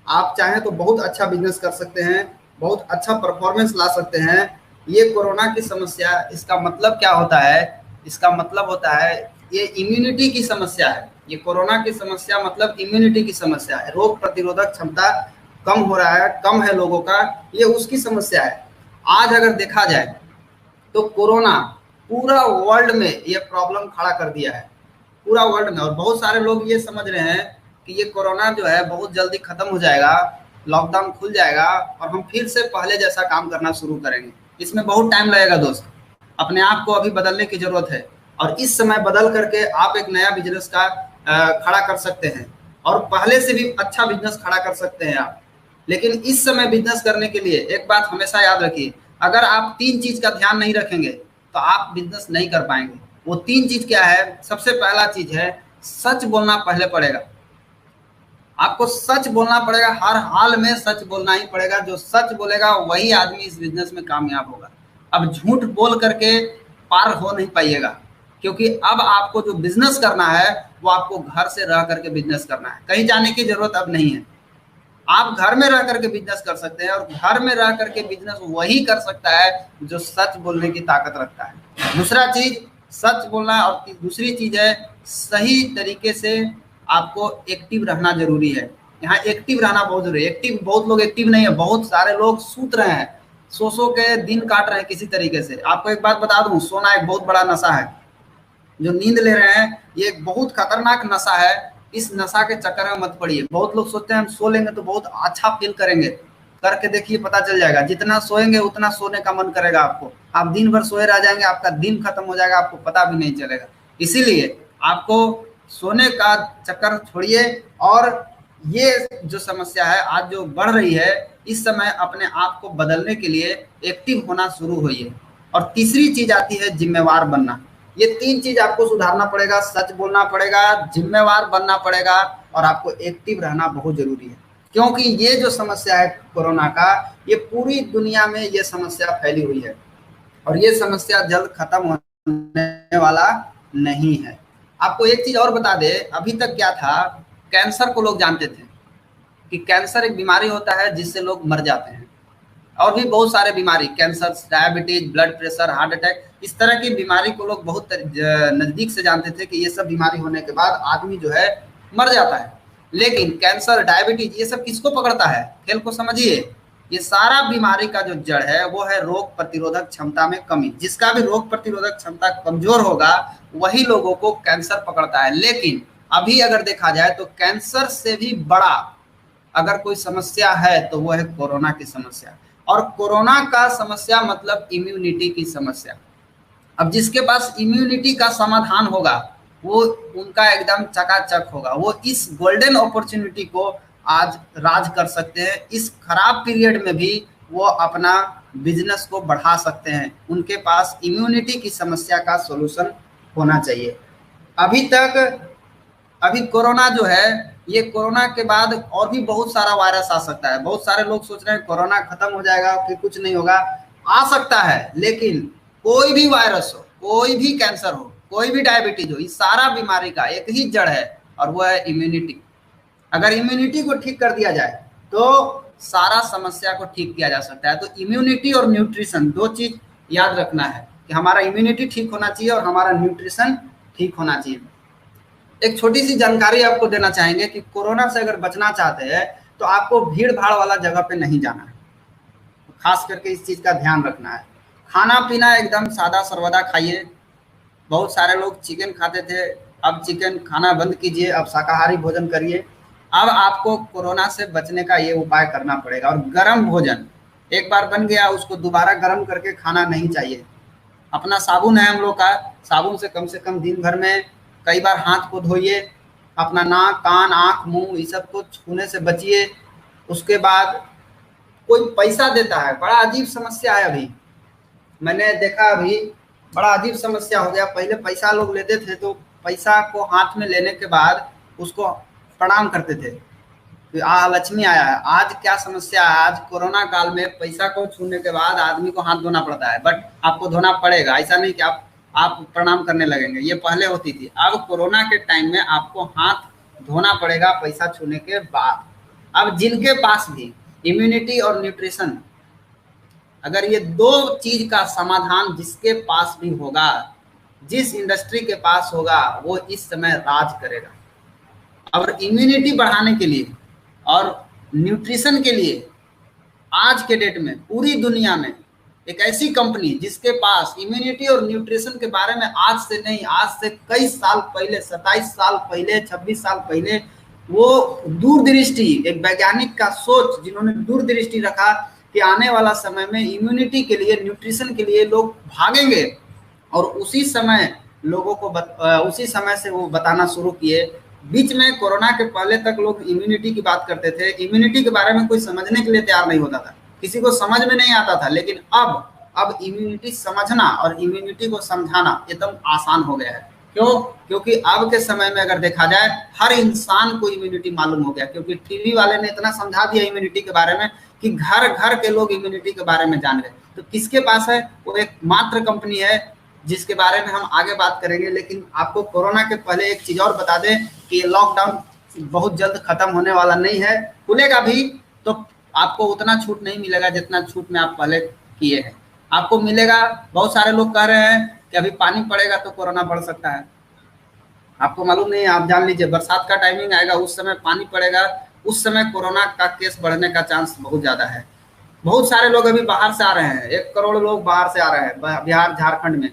आप चाहें तो बहुत अच्छा बिजनेस कर सकते हैं, बहुत अच्छा परफॉर्मेंस ला सकते हैं। ये कोरोना की समस्या, इसका मतलब क्या होता है? इसका मतलब होता है ये इम्यूनिटी की समस्या है। ये कोरोना की समस्या मतलब इम्यूनिटी की समस्या है। रोग प्रतिरोधक क्षमता कम हो रहा है, कम है लोगों का, ये उसकी समस्या है। आज अगर देखा जाए तो कोरोना पूरा वर्ल्ड में ये प्रॉब्लम खड़ा कर दिया है, पूरा वर्ल्ड में। और बहुत सारे लोग ये समझ रहे हैं कि ये कोरोना जो है बहुत जल्दी खत्म हो जाएगा, लॉकडाउन खुल जाएगा और हम फिर से पहले जैसा काम करना शुरू करेंगे। इसमें बहुत टाइम लगेगा दोस्त, अपने आप को अभी बदलने की जरूरत है। और इस समय बदल करके आप एक नया बिजनेस का खड़ा कर सकते हैं और पहले से भी अच्छा बिजनेस खड़ा कर सकते हैं आप। लेकिन इस समय बिजनेस करने के लिए एक बात हमेशा याद रखिए, अगर आप 3 चीज का ध्यान नहीं रखेंगे तो आप बिजनेस नहीं कर पाएंगे। वो 3 चीज क्या है? सबसे पहला चीज है सच बोलना पहले पड़ेगा। आपको सच बोलना पड़ेगा, हर हाल में सच बोलना ही पड़ेगा। जो सच बोलेगा वही आदमी इस बिजनेस में कामयाब होगा। अब झूठ बोल करके पार हो नहीं पाइएगा, क्योंकि अब आपको जो बिजनेस करना है वो आपको घर से रह करके बिजनेस करना है, कहीं जाने की जरूरत अब नहीं है। आप घर में रह करके बिजनेस कर सकते हैं और घर में रह करके बिजनेस वही कर सकता है जो सच बोलने की ताकत रखता है। दूसरा चीज सच बोलना, और दूसरी चीज है सही तरीके से आपको एक्टिव रहना जरूरी है। यहाँ एक्टिव रहना बहुत जरूरी है। एक्टिव, बहुत लोग एक्टिव नहीं है, बहुत सारे लोग सूत रहे हैं, सो के दिन काट रहे हैं किसी तरीके से। आपको एक बात बता दूं, सोना एक बहुत बड़ा नशा है। जो नींद ले रहे हैं ये एक बहुत खतरनाक नशा है। इस नशा के चक्कर में मत पड़िए। बहुत लोग सोचते हैं हम सो लेंगे तो बहुत अच्छा फील करेंगे, करके देखिए पता चल जाएगा जितना सोएंगे उतना सोने का मन करेगा आपको। आप दिन भर सोए रह जाएंगे, आपका दिन खत्म हो जाएगा, आपको पता भी नहीं चलेगा। इसीलिए आपको सोने का चक्कर छोड़िए। और ये जो समस्या है आज जो बढ़ रही है, इस समय अपने आप को बदलने के लिए एक्टिव होना शुरू होइए। और तीसरी चीज आती है जिम्मेवार बनना। ये 3 चीज आपको सुधारना पड़ेगा, सच बोलना पड़ेगा, जिम्मेवार बनना पड़ेगा और आपको एक्टिव रहना बहुत जरूरी है। क्योंकि ये जो समस्या है कोरोना का, ये पूरी दुनिया में ये समस्या फैली हुई है और ये समस्या जल्द खत्म होने वाला नहीं है। आपको एक चीज और बता दे, अभी तक क्या था, कैंसर को लोग जानते थे कि कैंसर एक बीमारी होता है जिससे लोग मर जाते हैं। और भी बहुत सारे बीमारी, cancer, diabetes, blood pressure, heart attack, इस तरह की बीमारी को लोग बहुत नजदीक से जानते थे कि ये सब बीमारी होने के बाद आदमी जो है मर जाता है। लेकिन कैंसर, डायबिटीज, ये सब किसको पकड़ता है? खेल को समझिए। ये सारा बीमारी का जो जड़ है वो है रोग प्रतिरोधक क्षमता में कमी। जिसका भी रोग प्रतिरोधक क्षमता कमजोर होगा वही लोगों को कैंसर पकड़ता है। लेकिन अभी अगर देखा जाए तो कैंसर से भी बड़ा अगर कोई समस्या है तो वो है कोरोना की समस्या। और कोरोना का समस्या मतलब इम्यूनिटी की समस्या। अब जिसके पास इम्यूनिटी का समाधान होगा वो उनका एकदम चकाचक होगा। वो इस गोल्डन अपॉर्चुनिटी को आज राज कर सकते हैं। इस खराब पीरियड में भी वो अपना बिजनेस को बढ़ा सकते हैं। उनके पास इम्यूनिटी की समस्या का सॉल्यूशन होना चाहिए। अभी तक, अभी कोरोना जो है, ये कोरोना के बाद और भी बहुत सारा वायरस आ सकता है। बहुत सारे लोग सोच रहे हैं कोरोना खत्म हो जाएगा फिर कुछ नहीं होगा। आ सकता है, लेकिन कोई भी वायरस हो, कोई भी कैंसर हो, कोई भी डायबिटीज हो, इस सारा बीमारी का एक ही जड़ है और वो है इम्यूनिटी। अगर इम्यूनिटी को ठीक कर दिया जाए तो सारा समस्या को ठीक किया जा सकता है। तो इम्यूनिटी और न्यूट्रिशन 2 चीज याद रखना है कि हमारा इम्यूनिटी ठीक होना चाहिए और हमारा न्यूट्रिशन ठीक होना चाहिए। एक छोटी सी जानकारी आपको देना चाहेंगे कि कोरोना से अगर बचना चाहते हैं तो आपको भीड़ भाड़ वाला जगह पे नहीं जाना है। खास करके इस चीज का ध्यान रखना है। खाना पीना एकदम सादा सर्वदा खाइए। बहुत सारे लोग चिकन खाते थे, अब चिकन खाना बंद कीजिए, अब शाकाहारी भोजन करिए। अब आपको कोरोना से बचने का ये उपाय करना पड़ेगा। और गर्म भोजन एक बार बन गया उसको दोबारा गर्म करके खाना नहीं चाहिए। अपना साबुन है हम लोग का, साबुन से कम दिन भर में कई बार हाथ को धोइए। अपना नाक, कान, आँख, मुंह, ये सब को छूने से बचिए। उसके बाद कोई पैसा देता है, बड़ा अजीब समस्या है। अभी मैंने देखा, अभी बड़ा अजीब समस्या हो गया। पहले पैसा लोग लेते थे तो पैसा को हाथ में लेने के बाद उसको प्रणाम करते थे, लक्ष्मी आया है। आज क्या समस्या है? आज कोरोना काल में पैसा को छूने के बाद आदमी को हाथ धोना पड़ता है। बट आपको धोना पड़ेगा, ऐसा नहीं कि आप प्रणाम करने लगेंगे। ये पहले होती थी। अब कोरोना के टाइम में आपको हाथ धोना पड़ेगा पैसा छूने के बाद। अब जिनके पास भी इम्यूनिटी और न्यूट्रिशन, अगर ये दो चीज का समाधान जिसके पास भी होगा, जिस इंडस्ट्री के पास होगा, वो इस समय राज करेगा। और इम्यूनिटी बढ़ाने के लिए और न्यूट्रिशन के लिए आज के डेट में पूरी दुनिया में एक ऐसी कंपनी जिसके पास इम्यूनिटी और न्यूट्रिशन के बारे में आज से नहीं, आज से कई साल पहले, 27 साल पहले, 26 साल पहले, वो दूरदृष्टि, एक वैज्ञानिक का सोच, जिन्होंने दूरदृष्टि रखा कि आने वाला समय में इम्यूनिटी के लिए, न्यूट्रिशन के लिए लोग भागेंगे, और उसी समय लोगों को उसी समय से वो बताना शुरू किए। बीच में कोरोना के पहले तक लोग इम्यूनिटी की बात करते थे, इम्यूनिटी के बारे में कोई समझने के लिए तैयार नहीं होता था, किसी को समझ में नहीं आता था। लेकिन अब इम्यूनिटी समझना और इम्यूनिटी को समझाना एकदम आसान हो गया है। क्यों? क्योंकि अब के समय में अगर देखा जाए, हर इंसान को इम्यूनिटी मालूम हो गया, क्योंकि टीवी वाले ने इतना समझा दिया इम्यूनिटी के बारे में कि घर घर के लोग इम्यूनिटी के बारे में जान गए। तो किसके पास है? वो एक मात्र कंपनी है जिसके बारे में हम आगे बात करेंगे। लेकिन आपको कोरोना के पहले एक चीज और बता दें कि लॉकडाउन बहुत जल्द खत्म होने वाला नहीं है। खुलेगा भी तो आपको उतना छूट नहीं मिलेगा जितना छूट में आप पहले किए हैं। आपको मिलेगा, बहुत सारे लोग कह रहे हैं कि अभी पानी पड़ेगा तो कोरोना बढ़ सकता है। आपको मालूम नहीं है, आप जान लीजिए, बरसात का टाइमिंग आएगा, उस समय पानी पड़ेगा, उस समय कोरोना का केस बढ़ने का चांस बहुत ज्यादा है। बहुत सारे लोग अभी बाहर से आ रहे हैं, 1 करोड़ लोग बाहर से आ रहे हैं बिहार झारखंड में।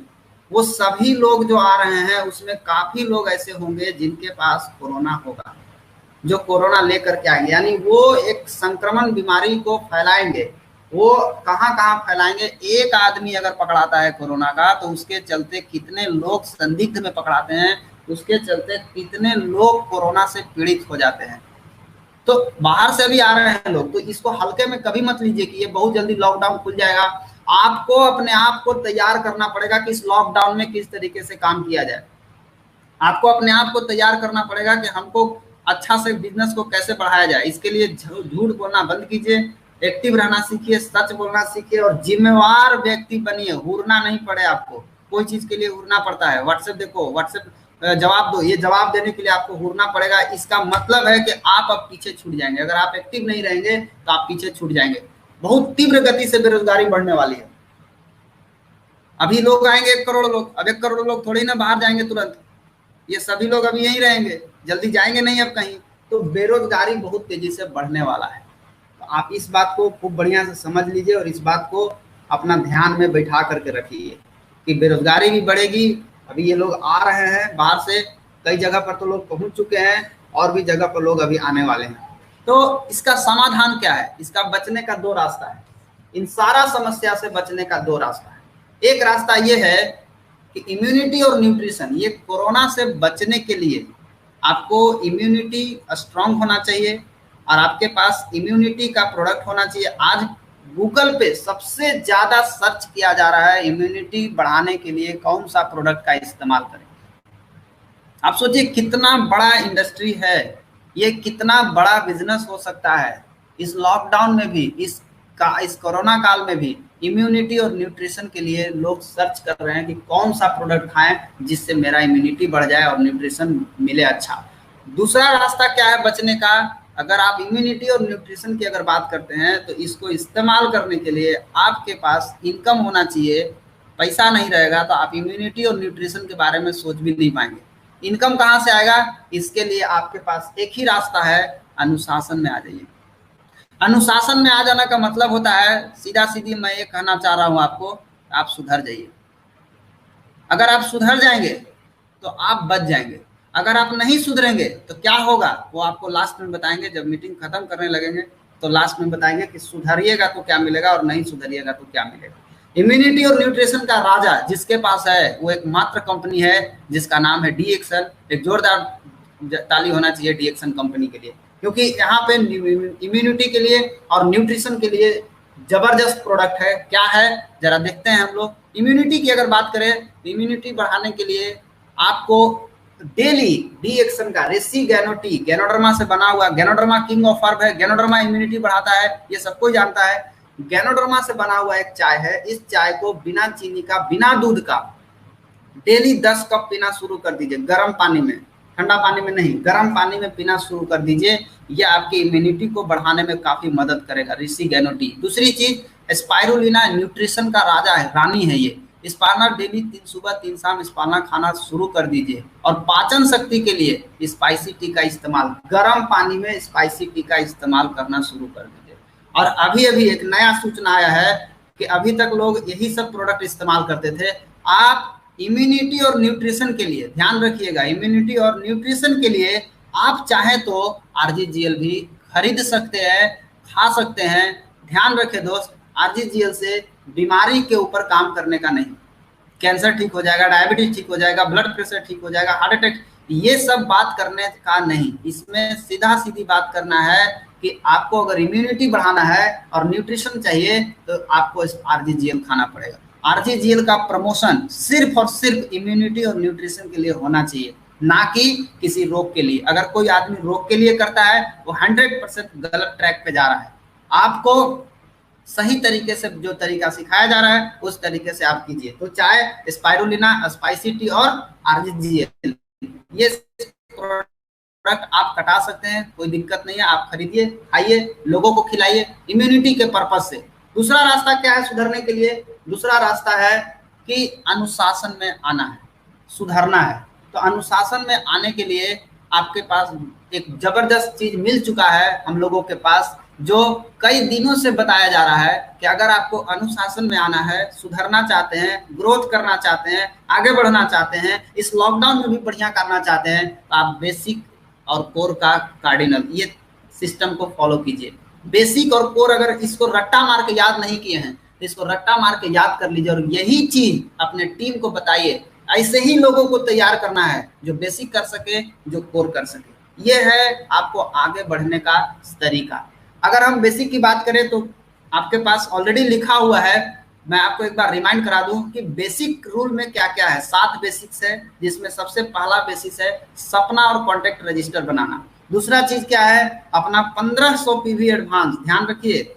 वो सभी लोग जो आ रहे हैं उसमें काफी लोग ऐसे होंगे जिनके पास कोरोना होगा, जो कोरोना लेकर के आएंगे, यानी वो एक संक्रमण बीमारी को फैलाएंगे। वो कहाँ कहाँ फैलाएंगे? एक आदमी अगर पकड़ाता है कोरोना का तो उसके चलते कितने लोग संदिग्ध में पकड़ाते हैं, उसके चलते कितने लोग कोरोना से पीड़ित हो जाते हैं। तो बाहर से भी आ रहे हैं लोग, तो इसको हल्के में कभी मत लीजिए कि ये बहुत जल्दी लॉकडाउन खुल जाएगा। आपको अपने आप को तैयार करना पड़ेगा कि इस लॉकडाउन में किस तरीके से काम किया जाए। आपको अपने आप को तैयार करना पड़ेगा कि हमको अच्छा से बिजनेस को कैसे बढ़ाया जाए। इसके लिए झूठ बोलना बंद कीजिए, एक्टिव रहना सीखिए, सच बोलना सीखिए और जिम्मेवार व्यक्ति बनिए। हुरना नहीं पड़े आपको, कोई चीज के लिए हुरना पड़ता है। व्हाट्सएप देखो, व्हाट्सएप जवाब दो, ये जवाब देने के लिए आपको हुरना पड़ेगा। इसका मतलब है कि आप अब पीछे छूट जाएंगे। अगर आप एक्टिव नहीं रहेंगे तो आप पीछे छूट जाएंगे। बहुत तीव्र गति से बेरोजगारी बढ़ने वाली है। अभी लोग आएंगे 1 करोड़ लोग, अब 1 करोड़ लोग थोड़ी ना बाहर जाएंगे तुरंत, ये सभी लोग अभी यहीं रहेंगे, जल्दी जाएंगे नहीं अब कहीं। तो बेरोजगारी बहुत तेजी से बढ़ने वाला है। तो आप इस बात को खूब बढ़िया से समझ लीजिए और इस बात को अपना ध्यान में बैठा करके रखिए कि बेरोजगारी भी बढ़ेगी। अभी ये लोग आ रहे हैं बाहर से, कई जगह पर तो लोग पहुंच चुके हैं और भी जगह पर लोग अभी आने वाले हैं। तो इसका समाधान क्या है? इसका बचने का 2 रास्ता है। इन सारा समस्या से बचने का 2 रास्ता है। एक रास्ता ये है कि इम्यूनिटी और न्यूट्रिशन, ये कोरोना से बचने के लिए आपको इम्यूनिटी स्ट्रांग होना चाहिए और आपके पास इम्यूनिटी का प्रोडक्ट होना चाहिए। आज गूगल पे सबसे ज्यादा सर्च किया जा रहा है इम्यूनिटी बढ़ाने के लिए कौन सा प्रोडक्ट का इस्तेमाल करें। आप सोचिए कितना बड़ा इंडस्ट्री है ये, कितना बड़ा बिजनेस हो सकता है। इस लॉकडाउन में भी, इस कोरोना काल में भी इम्यूनिटी और न्यूट्रिशन के लिए लोग सर्च कर रहे हैं कि कौन सा प्रोडक्ट खाएं जिससे मेरा इम्यूनिटी बढ़ जाए और न्यूट्रिशन मिले अच्छा। दूसरा रास्ता क्या है बचने का? अगर आप इम्यूनिटी और न्यूट्रिशन की अगर बात करते हैं तो इसको इस्तेमाल करने के लिए आपके पास इनकम होना चाहिए। पैसा नहीं रहेगा तो आप इम्यूनिटी और न्यूट्रिशन के बारे में सोच भी नहीं पाएंगे। इनकम कहाँ से आएगा? इसके लिए आपके पास एक ही रास्ता है, अनुशासन में आ जाइए। अनुशासन में आ जाना का मतलब होता है, सीधा सीधी मैं ये कहना चाह रहा हूं आपको, आप सुधर जाइए। अगर आप सुधर जाएंगे तो आप बच जाएंगे। अगर आप नहीं सुधरेंगे तो क्या होगा वो आपको लास्ट में बताएंगे। जब मीटिंग खत्म करने लगेंगे तो लास्ट में बताएंगे कि सुधरिएगा तो क्या मिलेगा और नहीं सुधरिएगा तो क्या मिलेगा। इम्यूनिटी और न्यूट्रिशन का राजा जिसके पास है वो एक मात्र कंपनी है जिसका नाम है डीएक्सन। एक जोरदार ताली होना चाहिए डीएक्सन कंपनी के लिए, क्योंकि यहाँ पे इम्यूनिटी के लिए और न्यूट्रिशन के लिए जबरदस्त प्रोडक्ट है। क्या है जरा देखते हैं हम लोग। इम्यूनिटी की अगर बात करें, इम्यूनिटी बढ़ाने के लिए आपको डेली डीएक्सन का रेसिगैनोटी, गैनोडर्मा से बना हुआ, गैनोडर्मा किंग ऑफ हर्ब है, गैनोडर्मा इम्यूनिटी बढ़ाता है, ये सबको जानता है। गैनोडर्मा से बना हुआ एक चाय है, इस चाय को बिना चीनी का, बिना दूध का डेली 10 कप पीना शुरू कर दीजिए गर्म पानी में। ठंडा पानी में नहीं, गर्म पानी में पीना शुरू कर दीजिए। ये आपकी इम्यूनिटी को बढ़ाने में काफी मदद करेगा, रिसीगेनो टी। दूसरी चीज स्पाइरुलिना न्यूट्रिशन का राजा है, रानी है ये। स्पाना डेली 3 सुबह 3 शाम स्पाना खाना शुरू कर दीजिए। और पाचन शक्ति के लिए स्पाइसी टी का इस्तेमाल, गर्म पानी में स्पाइसी टी का इस्तेमाल करना शुरू कर दीजिए। और अभी अभी एक नया सूचना आया है कि अभी तक लोग यही सब प्रोडक्ट इस्तेमाल करते थे। आप इम्यूनिटी और न्यूट्रिशन के लिए ध्यान रखिएगा, इम्यूनिटी और न्यूट्रिशन के लिए आप चाहें तो आरजीजीएल भी खरीद सकते हैं, खा सकते हैं। ध्यान रखें दोस्त, आरजीजीएल से बीमारी के ऊपर काम करने का नहीं। कैंसर ठीक हो जाएगा, डायबिटीज ठीक हो जाएगा, ब्लड प्रेशर ठीक हो जाएगा, हार्ट अटैक, ये सब बात करने का नहीं। इसमें सीधा सीधी बात करना है कि आपको अगर इम्यूनिटी बढ़ाना है और न्यूट्रिशन चाहिए तो आपको आरजीजीएल खाना पड़ेगा। आरजीजीएल का प्रमोशन सिर्फ और सिर्फ इम्यूनिटी और न्यूट्रिशन के लिए होना चाहिए, ना कि किसी रोग के लिए। अगर कोई आदमी रोग के लिए करता है वो 100% गलत ट्रैक पे जा रहा है। आपको सही तरीके से जो तरीका सिखाया जा रहा है उस तरीके से आप कीजिए। तो चाहे स्पाइरुलिना, स्पाइसी टी और आरजीजीएल, ये प्रोडक्ट आप कटा सकते हैं, कोई दिक्कत नहीं है। आप खरीदिए, खाइए, लोगों को खिलाइए इम्यूनिटी के पर्पज से। दूसरा रास्ता क्या है सुधरने के लिए? दूसरा रास्ता है कि अनुशासन में आना है, सुधरना है। तो अनुशासन में आने के लिए आपके पास एक जबरदस्त चीज मिल चुका है हम लोगों के पास, जो कई दिनों से बताया जा रहा है कि अगर आपको अनुशासन में आना है, सुधरना चाहते हैं, ग्रोथ करना चाहते हैं, आगे बढ़ना चाहते हैं, इस लॉकडाउन में भी बढ़िया करना चाहते हैं, तो आप बेसिक और कोर का कार्डिनल ये सिस्टम को फॉलो कीजिए। बेसिक और कोर अगर इसको रट्टा मार के याद नहीं किए हैं तो इसको रट्टा मार के याद कर लीजिए और यही चीज अपने टीम को बताइए। ऐसे ही लोगों को तैयार करना है जो बेसिक कर सके, जो कोर कर सके। ये है आपको आगे बढ़ने का तरीका। अगर हम बेसिक की बात करें तो आपके पास ऑलरेडी लिखा हुआ है, मैं आपको एक बार रिमाइंड करा दूं कि बेसिक रूल में क्या क्या है। 7 बेसिक्स है, जिसमें सबसे पहला बेसिक है सपना और कॉन्टेक्ट रजिस्टर बनाना। दूसरा चीज क्या है? अपना 1500 पीवी एडवांस। ध्यान रखिए,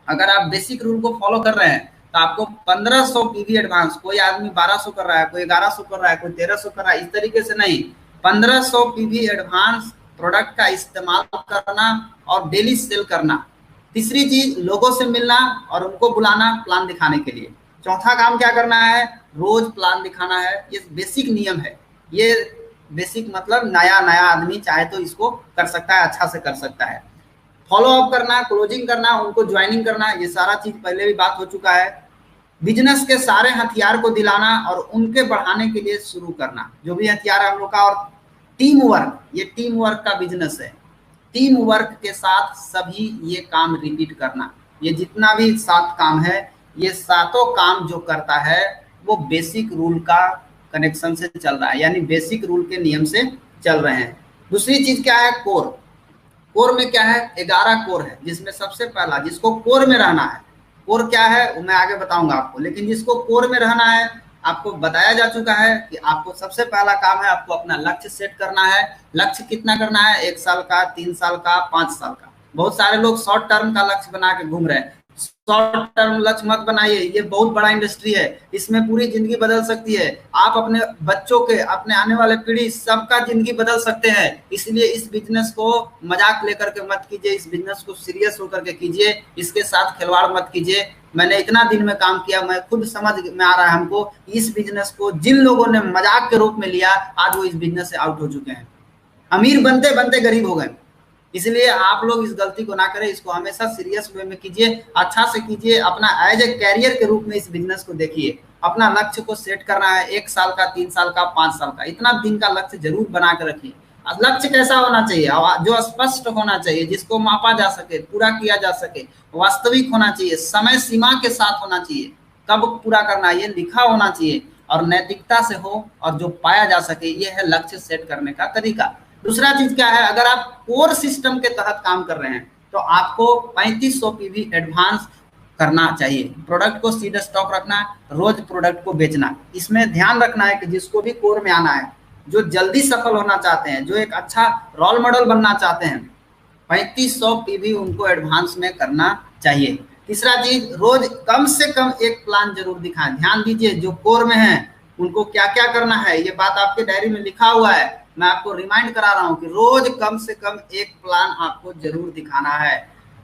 अगर आप बेसिक रूल को फॉलो कर रहे हैं तो आपको 1500 पीवी एडवांस, कोई आदमी 1200 कर रहा है, कोई 1100 कर रहा है, कोई 1300 कर रहा है, इस तरीके से नहीं, 1500 पीवी एडवांस प्रोडक्ट का इस्तेमाल करना और डेली सेल करना। तीसरी चीज लोगों से मिलना और उनको बुलाना प्लान दिखाने के लिए। चौथा काम क्या करना है? रोज प्लान दिखाना है। ये बेसिक नियम है। ये बेसिक मतलब नया नया आदमी चाहे तो इसको कर सकता है, अच्छा से कर सकता है। फॉलो अप करना, क्लोजिंग करना, उनको ज्वाइनिंग करना, ये सारा चीज पहले भी बात हो चुका है। बिजनेस के सारे हथियार को दिलाना और उनके बढ़ाने के लिए शुरू करना, जो भी हथियार है हम लोग का। और टीम वर्क, ये टीम वर्क का बिजनेस है। टीम वर्क के साथ सभी ये काम रिपीट करना। ये जितना भी 7 काम है, ये सातों काम जो करता है वो बेसिक रूल का कनेक्शन से चल रहा है, यानी बेसिक रूल के नियम से चल रहे हैं। दूसरी चीज क्या है? कोर। कोर में क्या है? 11 कोर है, जिसमें सबसे पहला जिसको कोर में रहना है, कोर क्या है वो मैं आगे बताऊंगा आपको, लेकिन जिसको कोर में रहना है आपको बताया जा चुका है कि आपको सबसे पहला काम है आपको अपना लक्ष्य सेट करना है। लक्ष्य कितना करना है? 1 साल का, 3 साल का, 5 साल का। बहुत सारे लोग शॉर्ट टर्म का लक्ष्य बना के घूम रहे हैं। शॉर्ट टर्म लक्ष्य मत बनाइए, ये बहुत बड़ा इंडस्ट्री है, इसमें पूरी जिंदगी बदल सकती है। आप अपने बच्चों के, अपने आने वाले पीढ़ी सबका जिंदगी बदल सकते हैं। इसलिए इस बिजनेस को मजाक लेकर के मत कीजिए, इस बिजनेस को सीरियस होकर के कीजिए, इसके साथ खिलवाड़ मत कीजिए। मैंने इतना दिन में काम किया, मैं खुद समझ में आ रहा है हमको, इस बिजनेस को जिन लोगों ने मजाक के रूप में लिया आज वो इस बिजनेस से आउट हो चुके हैं, अमीर बनते बनते गरीब हो गए। इसलिए आप लोग इस गलती को ना करें, इसको हमेशा सीरियस वे में कीजिए, अच्छा से कीजिए, अपना एज ए कैरियर के रूप में इस बिजनेस को देखिए। अपना लक्ष्य को सेट करना है 1 साल का, 3 साल का, 5 साल का, इतना दिन का लक्ष्य जरूर बना कर रखिए। लक्ष्य कैसा होना चाहिए? जो स्पष्ट होना चाहिए, जिसको मापा जा सके, पूरा किया जा सके, वास्तविक होना चाहिए, समय सीमा के साथ होना चाहिए, कब पूरा करना है ये लिखा होना चाहिए, और नैतिकता से हो और जो पाया जा सके। ये है लक्ष्य सेट करने का तरीका। दूसरा चीज क्या है? अगर आप कोर सिस्टम के तहत काम कर रहे हैं तो आपको 3500 पीवी एडवांस करना चाहिए। प्रोडक्ट को सीधा स्टॉक रखना, रोज प्रोडक्ट को बेचना। इसमें ध्यान रखना है कि जिसको भी कोर में आना है, जो जल्दी सफल होना चाहते हैं, जो एक अच्छा रोल मॉडल बनना चाहते हैं, 3500 पीवी उनको एडवांस में करना चाहिए। तीसरा चीज, रोज कम से कम एक प्लान जरूर दिखाएं। ध्यान दीजिए, जो कोर में है उनको क्या क्या करना है, ये बात आपके डायरी में लिखा हुआ है। मैं आपको रिमाइंड करा रहा हूं कि रोज कम से कम एक प्लान आपको जरूर दिखाना है।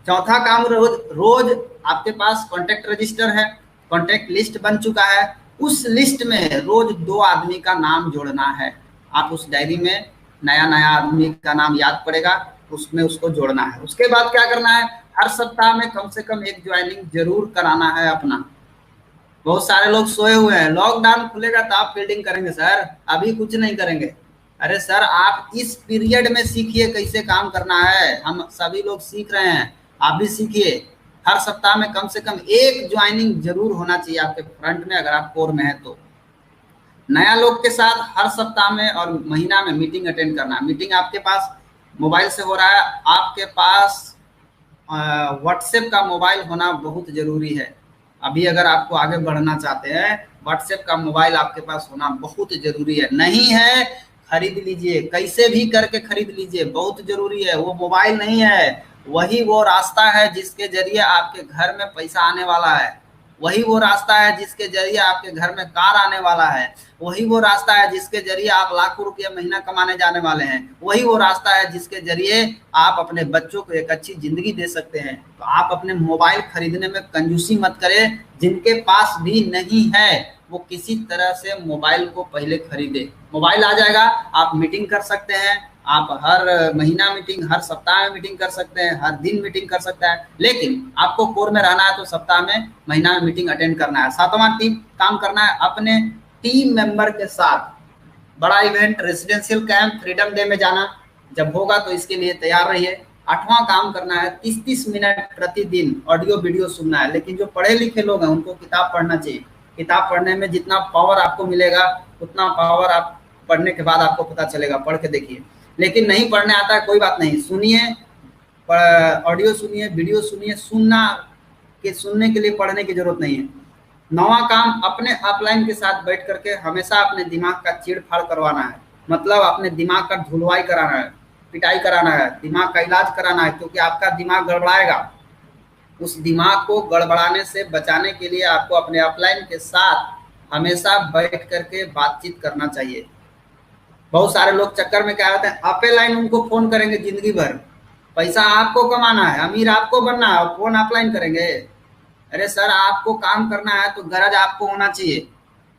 चौथा काम, रोज रोज आपके पास कॉन्टेक्ट रजिस्टर है, कॉन्टेक्ट लिस्ट बन चुका है, उस लिस्ट में रोज 2 आदमी का नाम जोड़ना है। आप उस डायरी में नया नया आदमी का नाम याद पड़ेगा, उसमें उसको जोड़ना है। उसके बाद क्या करना है, हर सप्ताह में कम से कम एक ज्वाइनिंग जरूर कराना है अपना। बहुत सारे लोग सोए हुए हैं, लॉकडाउन खुलेगा तो आप फील्डिंग करेंगे सर, अभी कुछ नहीं करेंगे। अरे सर आप इस पीरियड में सीखिए कैसे काम करना है, हम सभी लोग सीख रहे हैं, आप भी सीखिए। हर सप्ताह में कम से कम एक ज्वाइनिंग जरूर होना चाहिए आपके फ्रंट में, अगर आप कोर में है तो। नया लोग के साथ हर सप्ताह में और महीना में मीटिंग अटेंड करना है। मीटिंग आपके पास मोबाइल से हो रहा है, आपके पास व्हाट्सएप का मोबाइल होना बहुत जरूरी है। अभी अगर आपको आगे बढ़ना चाहते हैं, व्हाट्सएप का मोबाइल आपके पास होना बहुत जरूरी है। नहीं है, खरीद लीजिए, कैसे भी करके खरीद लीजिए, बहुत जरूरी है। वो मोबाइल नहीं है, वही वो रास्ता है जिसके जरिए आपके घर में पैसा आने वाला है, वही वो रास्ता है जिसके जरिए आपके घर में कार आने वाला है, वही वो रास्ता है जिसके जरिए आप लाखों रुपया महीना कमाने जाने वाले हैं, वही वो रास्ता है जिसके जरिए आप अपने बच्चों को एक अच्छी जिंदगी दे सकते हैं। तो आप अपने मोबाइल खरीदने में कंजूसी मत करें। जिनके पास भी नहीं है वो किसी तरह से मोबाइल को पहले खरीदे। मोबाइल आ जाएगा, आप मीटिंग कर सकते हैं, आप हर महीना मीटिंग, हर सप्ताह में मीटिंग कर सकते हैं, हर दिन मीटिंग कर सकता है। लेकिन आपको कोर में रहना है तो सप्ताह में, महीना में मीटिंग अटेंड करना है। 7वां टीम काम करना है अपने टीम मेंबर के साथ। बड़ा event residential camp freedom day में जाना जब होगा तो इसके लिए तैयार रहिए। 8वां काम करना है 30-30 मिनट प्रतिदिन ऑडियो वीडियो सुनना है। लेकिन जो पढ़े लिखे लोग हैं उनको किताब पढ़ना चाहिए। किताब पढ़ने में जितना पावर आपको मिलेगा उतना पावर आप पढ़ने के बाद आपको पता चलेगा, पढ़ के देखिए। लेकिन नहीं पढ़ने आता है, कोई बात नहीं, सुनिए, ऑडियो सुनिए, वीडियो सुनिए। सुनने के लिए पढ़ने की जरूरत नहीं है। 9वां काम, अपने अपलाइन के साथ बैठ करके हमेशा अपने दिमाग का चीड़-फाड़ करवाना है। मतलब अपने दिमाग का धुलवाई कराना है, पिटाई कराना है, दिमाग का इलाज कराना है, क्योंकि आपका दिमाग गड़बड़ाएगा। उस दिमाग को गड़बड़ाने से बचाने के लिए आपको अपने अपलाइन के साथ हमेशा बैठ करके बातचीत करना चाहिए। बहुत सारे लोग चक्कर में क्या होते हैं, अपलाइन उनको फोन करेंगे जिंदगी भर, पैसा आपको कमाना है, अमीर आपको बनना है, और फोन अपलाइन करेंगे। अरे सर आपको काम करना है तो गरज आपको होना चाहिए।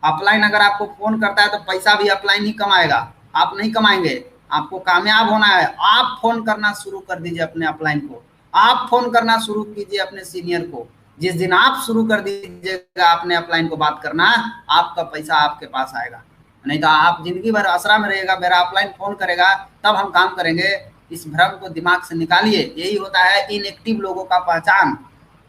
अपलाइन अगर आपको फोन करता है तो पैसा भी अपलाइन ही कमाएगा, आप नहीं कमाएंगे। आपको कामयाब होना है, आप फोन करना शुरू कर दीजिए अपने अपलाइन को, आप फोन करना शुरू कीजिए अपने सीनियर को। जिस दिन आप शुरू कर दीजिएगा अपने अपलाइन को बात करना, आपका पैसा आपके पास आएगा। नहीं तो आप जिंदगी भर आसरा में रहेगा, मेरा अपलाइन फोन करेगा तब हम काम करेंगे। इस भ्रम को दिमाग से निकालिए। यही होता है इनएक्टिव लोगों का पहचान।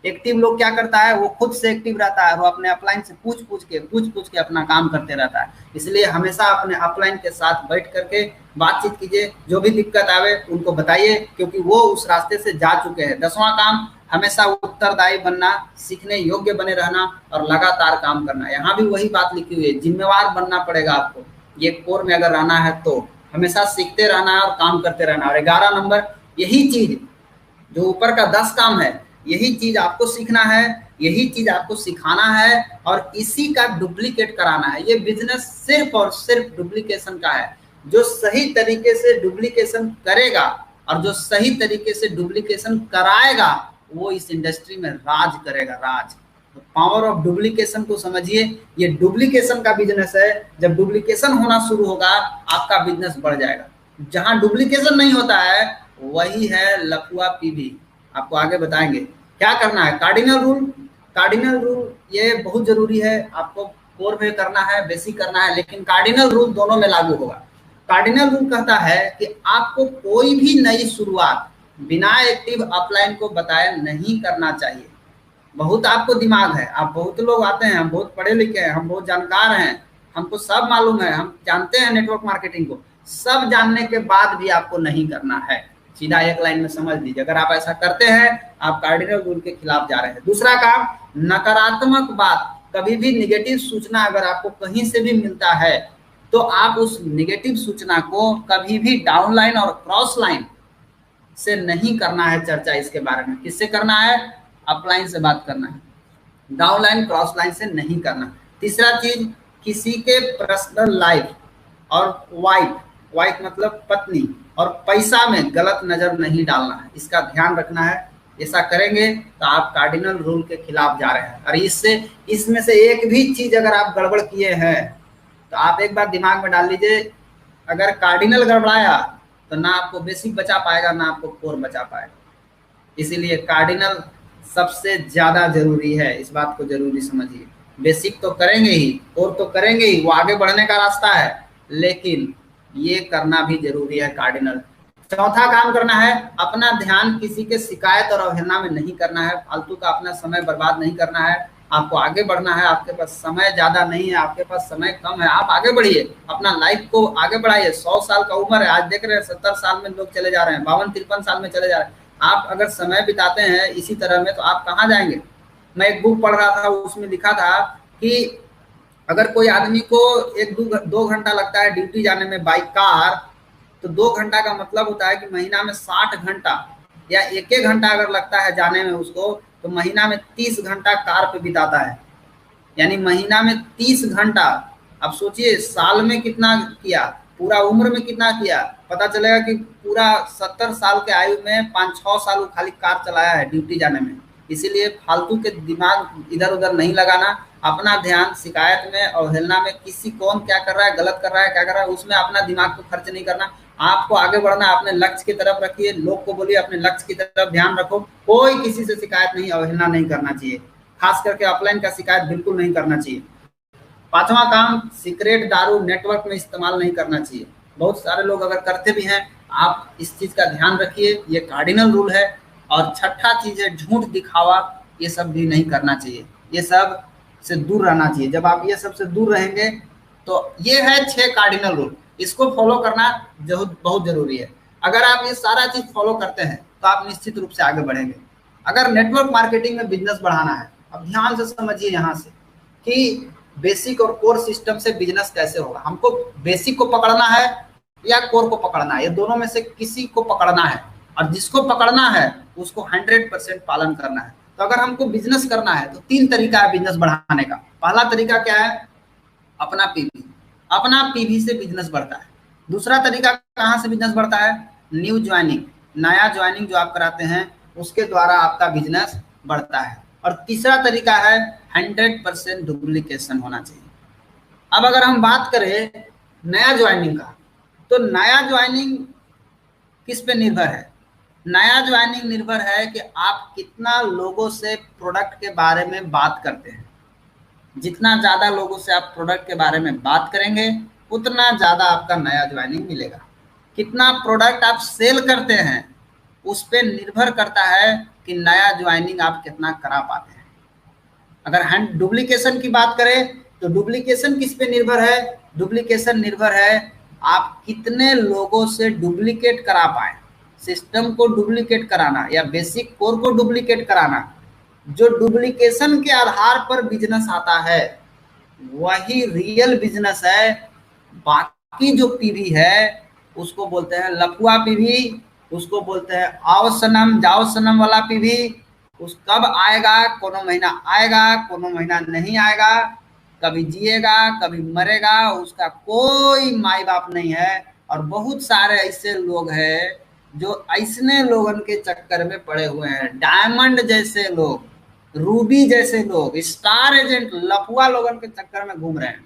एक्टिव लोग क्या करता है, वो खुद से एक्टिव रहता है, वो अपने अपलाइन से पूछ पूछ के अपना काम करते रहता है। इसलिए हमेशा अपने अपलाइन के साथ बैठ करके बातचीत कीजिए, जो भी दिक्कत आवे उनको बताइए, क्योंकि वो उस रास्ते से जा चुके हैं। 10वां काम, हमेशा उत्तरदायी बनना, सीखने योग्य बने रहना और लगातार काम करना। यहाँ भी वही बात लिखी हुई है, जिम्मेवार बनना पड़ेगा आपको। ये कोर में अगर रहना है तो हमेशा सीखते रहना है और काम करते रहना। और 11 नंबर, यही चीज जो ऊपर का 10 काम है, यही चीज आपको सीखना है, यही चीज आपको सिखाना है और इसी का डुप्लीकेट कराना है। ये बिजनेस सिर्फ और सिर्फ डुप्लीकेशन का है। जो सही तरीके से डुप्लीकेशन करेगा और जो सही तरीके से डुप्लीकेशन कराएगा वो इस इंडस्ट्री में राज करेगा, राज। तो पावर ऑफ डुप्लीकेशन को समझिए, ये डुप्लीकेशन का बिजनेस है। जब डुप्लीकेशन होना शुरू होगा आपका बिजनेस बढ़ जाएगा। जहां डुप्लीकेशन नहीं होता है वही है लफुआ पीवी। आपको आगे बताएंगे क्या करना है। कार्डिनल रूल ये बहुत जरूरी है, आपको कोर में करना है, बेसिक करना है, लेकिन कार्डिनल रूल दोनों में लागू होगा। कार्डिनल रूल कहता है कि आपको कोई भी नई शुरुआत बिना एक्टिव अपलाइन को बताए नहीं करना चाहिए। बहुत आपको दिमाग है, आप बहुत लोग आते हैं, हम बहुत पढ़े लिखे हैं, हम बहुत जानकार हैं, हमको सब मालूम है, हम जानते हैं नेटवर्क मार्केटिंग को। सब जानने के बाद भी आपको नहीं करना है, सीधा एक लाइन में समझ लीजिए। अगर आप ऐसा करते हैं आप कार्डिनल रूल के खिलाफ जा रहे हैं। दूसरा काम, नकारात्मक बात, कभी भी निगेटिव सूचना अगर आपको कहीं से भी मिलता है तो आप उस निगेटिव सूचना को कभी भी डाउनलाइन और क्रॉस लाइन से नहीं करना है चर्चा। इसके बारे में किससे करना है, अपलाइन से बात करना है, डाउनलाइन क्रॉस लाइन से नहीं करना। तीसरा चीज, किसी के पर्सनल लाइफ और वाइफ वाइफ मतलब पत्नी, और पैसा में गलत नजर नहीं डालना है, इसका ध्यान रखना है। ऐसा करेंगे तो आप कार्डिनल रूल के खिलाफ जा रहे हैं, और इसमें से एक भी चीज अगर आप गड़बड़ किए हैं तो आप एक बार दिमाग में डाल लीजिए, अगर कार्डिनल गड़बड़ाया तो ना आपको बेसिक बचा पाएगा ना आपको कोर बचा पाएगा। इसीलिए कार्डिनल सबसे ज्यादा जरूरी है, इस बात को जरूरी समझिए। बेसिक तो करेंगे ही, कोर तो करेंगे ही, वो आगे बढ़ने का रास्ता है, लेकिन ये करना भी जरूरी है कार्डिनल। चौथा काम करना है, अपना ध्यान किसी के शिकायत और अवहेलना में नहीं करना है, फालतू का अपना समय बर्बाद नहीं करना है। आपको आगे बढ़ना है, आपके पास समय ज्यादा नहीं है, आपके पास समय कम है, आप आगे बढ़िए, अपना लाइफ को आगे बढ़ाइए। 100 साल का उम्र है, आज देख रहे हैं 70 साल में लोग चले जा रहे हैं, 52-53 साल में चले जा रहे हैं। आप अगर समय बिताते हैं इसी तरह में तो आप कहाँ जाएंगे। मैं एक बुक पढ़ रहा था, उसमें लिखा था कि अगर कोई आदमी को 1-2 घंटा लगता है ड्यूटी जाने में बाई कार, तो 2 घंटा का मतलब होता है कि महीना में 60 घंटा, या 1-1 घंटा अगर लगता है जाने में उसको, तो महीना में 30 घंटा कार पे बिताता है, यानी महीना में 30 घंटा। अब सोचिए साल में कितना किया, पूरा उम्र में कितना किया, पता चलेगा कि पूरा 70 साल के आयु में 5-6 साल वो खाली कार चलाया है ड्यूटी जाने में। इसीलिए फालतू के दिमाग इधर उधर नहीं लगाना, अपना ध्यान शिकायत में अवहेलना में, किसी कौन क्या कर रहा है, गलत कर रहा है, क्या कर रहा है, उसमें अपना दिमाग को खर्च नहीं करना। आपको आगे बढ़ना है, अपने लक्ष्य की तरफ रखिए, लोग को बोलिए अपने लक्ष्य की तरफ ध्यान रखो। कोई किसी से शिकायत नहीं, अवहेलना नहीं करना चाहिए, खास करके ऑफलाइन का शिकायत बिल्कुल नहीं करना चाहिए। 5वां काम, सिगरेट दारू नेटवर्क में इस्तेमाल नहीं करना चाहिए। बहुत सारे लोग अगर करते भी हैं, आप इस चीज का ध्यान रखिए, ये कार्डिनल रूल है। और छठा चीज है झूठ दिखावा, ये सब भी नहीं करना चाहिए, ये सब से दूर रहना चाहिए। जब आप ये सब से दूर रहेंगे तो ये है 6 कार्डिनल रूल, इसको फॉलो करना बहुत जरूरी है। अगर आप ये सारा चीज फॉलो करते हैं तो आप निश्चित रूप से आगे बढ़ेंगे। अगर नेटवर्क मार्केटिंग में बिजनेस बढ़ाना है, अब ध्यान से समझिए यहाँ से कि बेसिक और कोर सिस्टम से बिजनेस कैसे होगा। हमको बेसिक को पकड़ना है या कोर को पकड़ना है, ये दोनों में से किसी को पकड़ना है, और जिसको पकड़ना है उसको 100% पालन करना है। तो अगर हमको बिजनेस करना है तो 3 तरीका है बिजनेस बढ़ाने का। पहला तरीका क्या है, अपना पीवी, अपना पीवी से बिजनेस बढ़ता है। दूसरा तरीका कहाँ से बिजनेस बढ़ता है, न्यू ज्वाइनिंग, नया ज्वाइनिंग जो आप कराते हैं उसके द्वारा आपका बिजनेस बढ़ता है। और तीसरा तरीका है 100% डुप्लीकेशन होना चाहिए। अब अगर हम बात करें नया ज्वाइनिंग का, तो नया ज्वाइनिंग किस पे निर्भर है, नया ज्वाइनिंग निर्भर है कि आप कितना लोगों से प्रोडक्ट के बारे में बात करते हैं। जितना ज्यादा लोगों से आप प्रोडक्ट के बारे में बात करेंगे उतना ज्यादा आपका नया ज्वाइनिंग मिलेगा। कितना प्रोडक्ट आप सेल करते हैं उस पर निर्भर करता है कि नया ज्वाइनिंग आप कितना करा पाते हैं। अगर डुप्लीकेशन की बात करें तो डुप्लीकेशन किस पे निर्भर है, डुप्लीकेशन निर्भर है आप कितने लोगों से डुप्लीकेट करा पाए। सिस्टम को डुप्लीकेट कराना या बेसिक कोर को डुप्लीकेट कराना, जो डुप्लीकेशन के आधार पर बिजनेस आता है वही रियल बिजनेस है। बाकी जो पीवी है उसको बोलते हैं लफुआ पीवी, उसको बोलते हैं आओ सनम जाओ सनम वाला पीवी। उस कब आएगा, कोनो महीना आएगा कोनो महीना नहीं आएगा, कभी जिएगा कभी मरेगा, उसका कोई माई बाप नहीं है। और बहुत सारे ऐसे लोग हैं जो ऐसने लोगन के चक्कर में पड़े हुए हैं, डायमंड जैसे लोग, रूबी जैसे लोग, स्टार एजेंट, लफुआ लोगन के चक्कर में घूम रहे हैं।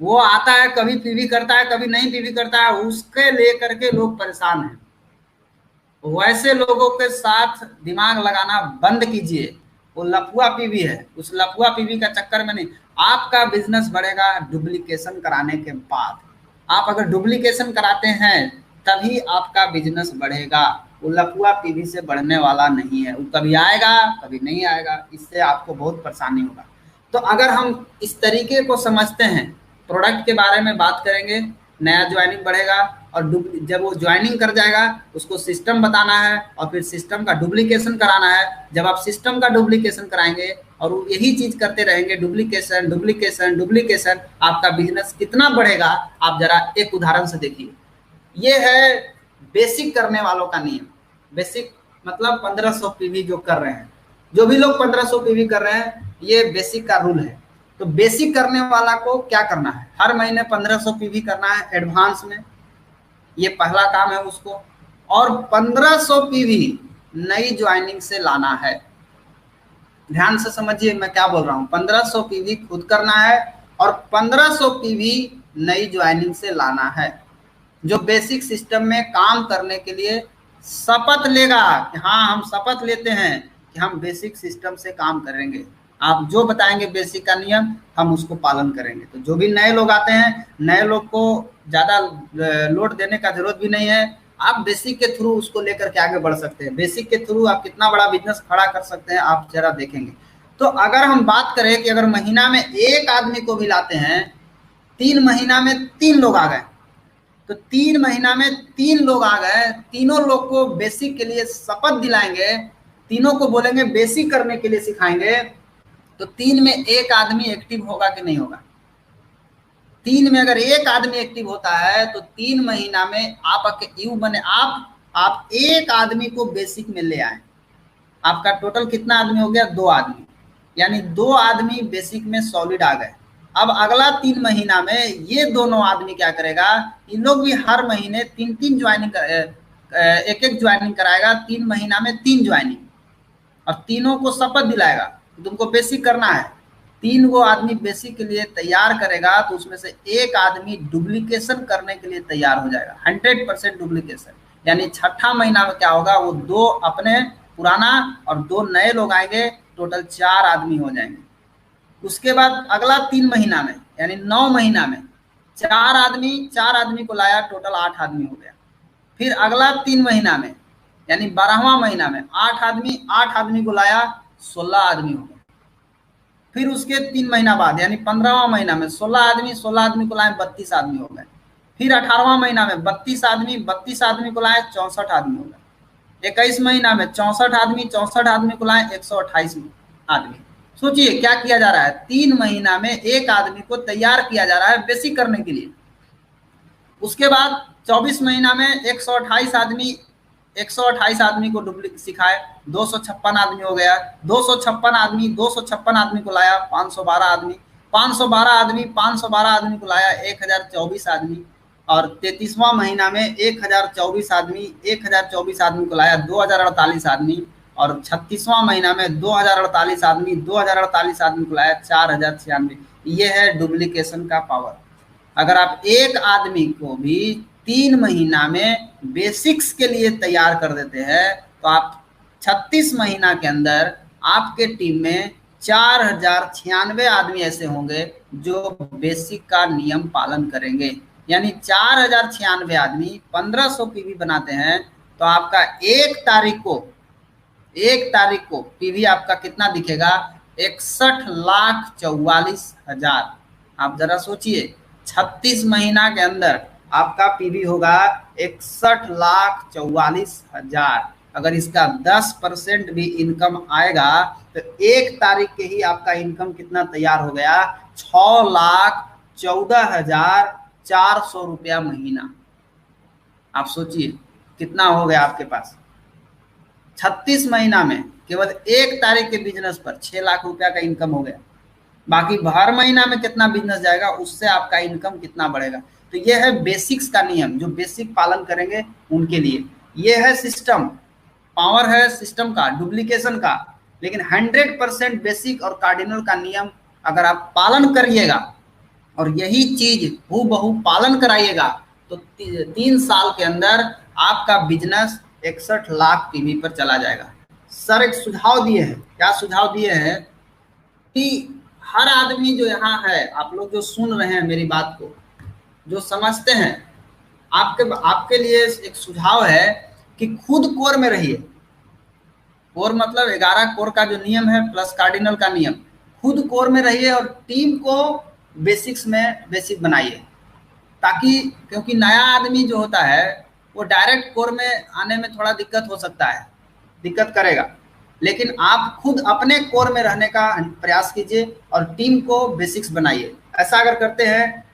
वो आता है कभी पीवी करता है कभी नहीं पीवी करता है, उसके लेकर के लोग परेशान हैं। वैसे लोगों के साथ दिमाग लगाना बंद कीजिए, वो लफुआ पीवी है, उस लफुआ पीवी का चक्कर में नहीं। आपका बिजनेस बढ़ेगा डुप्लीकेशन कराने के बाद। आप अगर डुप्लीकेशन कराते हैं तभी आपका बिजनेस बढ़ेगा, वो लफुआ पीवी से बढ़ने वाला नहीं है। वो कभी आएगा कभी नहीं आएगा, इससे आपको बहुत परेशानी होगा। तो अगर हम इस तरीके को समझते हैं, प्रोडक्ट के बारे में बात करेंगे, नया ज्वाइनिंग बढ़ेगा, और जब वो ज्वाइनिंग कर जाएगा उसको सिस्टम बताना है और फिर सिस्टम का डुप्लीकेशन कराना है। जब आप सिस्टम का डुप्लीकेशन कराएंगे और वो यही चीज करते रहेंगे, डुप्लीकेशन डुप्लीकेशन डुप्लीकेशन, आपका बिजनेस कितना बढ़ेगा आप जरा एक उदाहरण से देखिए। ये है बेसिक करने वालों का नियम। बेसिक मतलब 1500 पीवी जो कर रहे हैं, जो भी लोग 1500 पीवी कर रहे हैं, ये बेसिक का रूल है। तो बेसिक करने वाला को क्या करना है, हर महीने 1500 पीवी करना है एडवांस में, ये पहला काम है उसको। और 1500 पीवी नई ज्वाइनिंग से लाना है। ध्यान से समझिए मैं क्या बोल रहा हूँ। 1500 पीवी खुद करना है और 1500 पीवी नई ज्वाइनिंग से लाना है, जो बेसिक सिस्टम में काम करने के लिए शपथ लेगा कि हाँ हम शपथ लेते हैं कि हम बेसिक सिस्टम से काम करेंगे। आप जो बताएंगे बेसिक का नियम हम उसको पालन करेंगे। तो जो भी नए लोग आते हैं, नए लोग को ज़्यादा लोड देने का जरूरत भी नहीं है। आप बेसिक के थ्रू उसको लेकर के आगे बढ़ सकते हैं। बेसिक के थ्रू आप कितना बड़ा बिजनेस खड़ा कर सकते हैं आप जरा देखेंगे। तो अगर हम बात करें कि अगर महीना में एक आदमी को भी लाते हैं, 3 महीना में 3 लोग आ गए, तो 3 महीना में 3 लोग आ गए, तीनों लोग को बेसिक के लिए शपथ दिलाएंगे, तीनों को बोलेंगे बेसिक करने के लिए सिखाएंगे, तो 3 में एक आदमी एक्टिव होगा कि नहीं होगा? 3 में अगर एक आदमी एक्टिव होता है तो 3 महीना में आप यू बने आप एक आदमी को बेसिक में ले आए। आपका टोटल कितना आदमी हो गया? 2 आदमी, यानी 2 आदमी बेसिक में सॉलिड आ गए। अब अगला 3 महीना में ये दोनों आदमी क्या करेगा, इन लोग भी हर महीने 3-3 ज्वाइनिंग एक ज्वाइनिंग कराएगा। 3 महीना में 3 ज्वाइनिंग, और तीनों को शपथ दिलाएगा तुमको बेसिक करना है। 3 गो आदमी बेसिक के लिए तैयार करेगा, तो उसमें से एक आदमी डुप्लीकेशन करने के लिए तैयार हो जाएगा, 100% डुप्लीकेशन। यानी छठा महीना में क्या होगा, वो 2 अपने पुराना और 2 नए लोग आएंगे, टोटल 4 आदमी हो जाएंगे। उसके बाद अगला 3 महीना में यानी 9 महीना में 4 आदमी को लाया, टोटल 8 आदमी हो गया। फिर अगला 3 महीना में यानी 12वां महीना में 8 आदमी को लाया, 16 आदमी हो गया। फिर उसके 3 महीना बाद यानी 15वां महीना में 16 आदमी को लाए, 32 आदमी हो गए। फिर 18वां महीना में 32 आदमी को लाए, 64 आदमी हो गए। 21 महीना में 64 आदमी को लाए, 128 आदमी। सोचिए क्या किया जा रहा है, 3 महीना में एक आदमी को तैयार किया जा रहा है बेसिक करने के लिए। उसके बाद 24 महीना में 128 आदमी को डुप्लीकेट सिखाए, 256 आदमी हो गया। 256 आदमी को लाया, 512 आदमी को लाया, 1024 आदमी। और 33वां महीना में 1024 आदमी को लाया, 2048 आदमी। और 36वां महीना में 2048 आदमी को लाया, 4096। ये है डुप्लीकेशन का पावर। अगर आप एक आदमी को भी 3 महीना में बेसिक्स के लिए तैयार कर देते हैं, तो आप 36 महीना के अंदर आपके टीम में 4096 आदमी ऐसे होंगे जो बेसिक का नियम पालन करेंगे। यानी 4096 आदमी 1500 पीवी बनाते हैं, तो आपका एक तारीख को पीवी आपका कितना दिखेगा, 61,44,000। आप जरा सोचिए 36 महीना के अंदर आपका पीवी होगा 61,44,000। अगर इसका 10% भी इनकम आएगा तो एक तारीख के ही आपका इनकम कितना तैयार हो गया, 6,14,400 रुपया महीना। आप सोचिए कितना हो गया आपके पास। 36 महीना में केवल एक तारीख के बिजनेस पर 6 लाख रुपया का इनकम हो गया। बाकी हर महीना में कितना बिजनेस जाएगा, उससे आपका इनकम कितना बढ़ेगा। तो ये है बेसिक्स का नियम, जो बेसिक पालन करेंगे उनके लिए। ये है सिस्टम, पावर है सिस्टम का, डुप्लीकेशन का। लेकिन 100% बेसिक और कार्डिनल का नियम अगर आप पालन करिएगा और यही चीज हूबहू पालन कराइएगा, तो 3 साल के अंदर आपका बिजनेस 61 लाख पीवी पर चला जाएगा। सर एक सुझाव दिए हैं, क्या सुझाव दिए हैं कि हर आदमी जो यहाँ है, आप लोग जो सुन रहे हैं मेरी बात को, जो समझते हैं, आपके लिए एक सुझाव है कि खुद कोर में रहिए। कोर मतलब 11 कोर का जो नियम है प्लस कार्डिनल का नियम, खुद कोर में रहिए और टीम को बेसिक्स में बेसिक बनाइए। ताकि क्योंकि नया आदमी जो होता है वो डायरेक्ट कोर में आने में थोड़ा दिक्कत हो सकता है, दिक्कत करेगा। लेकिन आप खुद अपने कोर में रहने का प्रयास कीजिए और टीम को बेसिक्स बनाइए। ऐसा अगर करते हैं,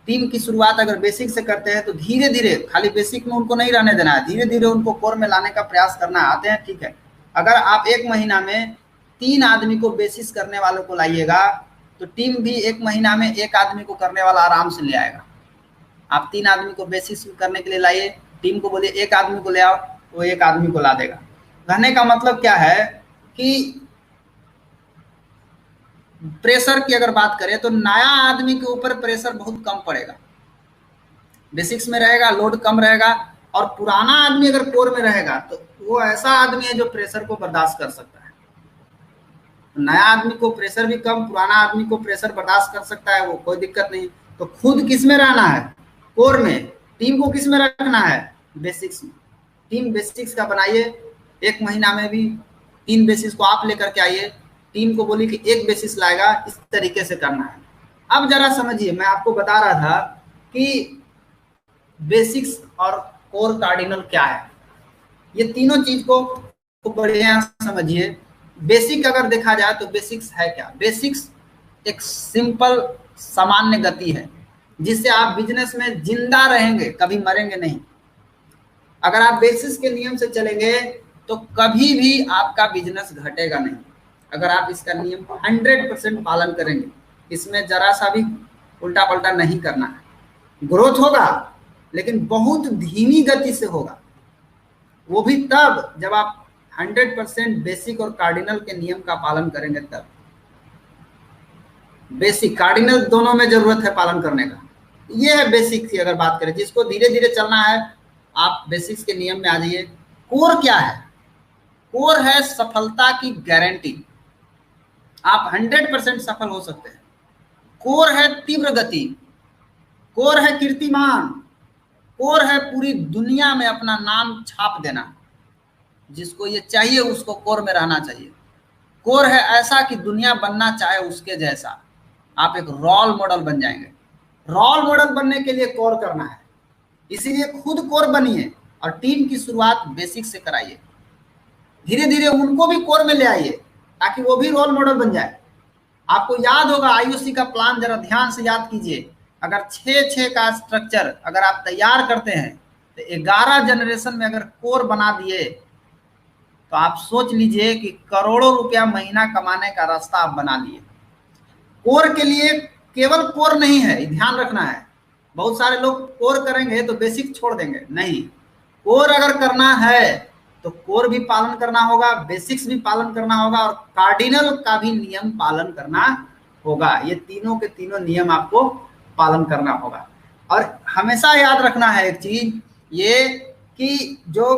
टीम की शुरुआत अगर बेसिक से करते हैं, तो धीरे धीरे, खाली बेसिक में उनको नहीं रहने देना है, धीरे धीरे उनको कोर में लाने का प्रयास करना है। आते हैं, ठीक है। अगर आप 1 महीना में 3 आदमी को बेसिस करने वालों को लाइएगा, तो टीम भी 1 महीना में 1 आदमी को करने वाला आराम से ले आएगा। आप 3 आदमी को बेसिक्स करने के लिए लाइए, टीम को बोलिए 1 आदमी को ले आओ, वो 1 आदमी को ला देगा। कहने का मतलब क्या है कि प्रेशर की अगर बात करें तो नया आदमी के ऊपर प्रेशर बहुत कम पड़ेगा, बेसिक्स में रहेगा, लोड कम रहेगा। और पुराना आदमी अगर कोर में रहेगा तो वो ऐसा आदमी है जो प्रेशर को बर्दाश्त कर सकता है। नया आदमी को प्रेशर भी कम, पुराना आदमी को प्रेशर बर्दाश्त कर सकता है, वो कोई दिक्कत नहीं। तो खुद किस में रहना है? कोर में। टीम को किस में रखना है? बेसिक्स में। टीम बेसिक्स का बनाइए, 1 महीना में भी 3 बेसिक्स को आप लेकर के आइए, टीम को बोलिए कि 1 बेसिस लाएगा, इस तरीके से करना है। अब जरा समझिए, मैं आपको बता रहा था कि बेसिक्स और कोर कार्डिनल क्या है। ये तीनों चीज को बढ़िया समझिए। बेसिक अगर देखा जाए तो बेसिक्स है क्या? बेसिक्स एक सिंपल सामान्य गति है जिससे आप बिजनेस में जिंदा रहेंगे, कभी मरेंगे नहीं। अगर आप बेसिक्स के नियम से चलेंगे तो कभी भी आपका बिजनेस घटेगा नहीं, अगर आप इसका नियम 100% पालन करेंगे। इसमें जरा सा भी उल्टा पलटा नहीं करना है। ग्रोथ होगा लेकिन बहुत धीमी गति से होगा, वो भी तब जब आप 100% बेसिक और कार्डिनल के नियम का पालन करेंगे। तब बेसिक कार्डिनल दोनों में जरूरत है पालन करने का। ये है बेसिक की अगर बात करें, जिसको धीरे धीरे चलना है आप बेसिक्स के नियम में आ जाइए। कोर क्या है? कोर है सफलता की गारंटी, आप 100% सफल हो सकते हैं। कोर है तीव्र गति, कोर है कीर्तिमान, कोर है पूरी दुनिया में अपना नाम छाप देना। जिसको ये चाहिए उसको कोर में रहना चाहिए। कोर है ऐसा कि दुनिया बनना चाहे उसके जैसा, आप एक रोल मॉडल बन जाएंगे। रोल मॉडल बनने के लिए कोर करना है, इसीलिए खुद कोर बनिए और टीम की शुरुआत बेसिक से कराइए। धीरे धीरे उनको भी कोर में ले आइए ताकि वो भी रोल मॉडल बन जाए। आपको याद होगा आईओसी का प्लान, जरा ध्यान से याद कीजिए। अगर 6-6 का स्ट्रक्चर अगर आप तैयार करते हैं तो 11 जनरेशन में अगर कोर बना दिए तो आप सोच लीजिए कि करोड़ों रुपया महीना कमाने का रास्ता आप बना लिए। कोर के लिए केवल कोर नहीं है, ध्यान रखना है। बहुत सारे लोग कोर करेंगे तो बेसिक छोड़ देंगे, नहीं। कोर अगर करना है तो कोर भी पालन करना होगा, बेसिक्स भी पालन करना होगा और कार्डिनल का भी नियम पालन करना होगा। ये तीनों के तीनों नियम आपको पालन करना होगा। और हमेशा याद रखना है एक चीज ये कि जो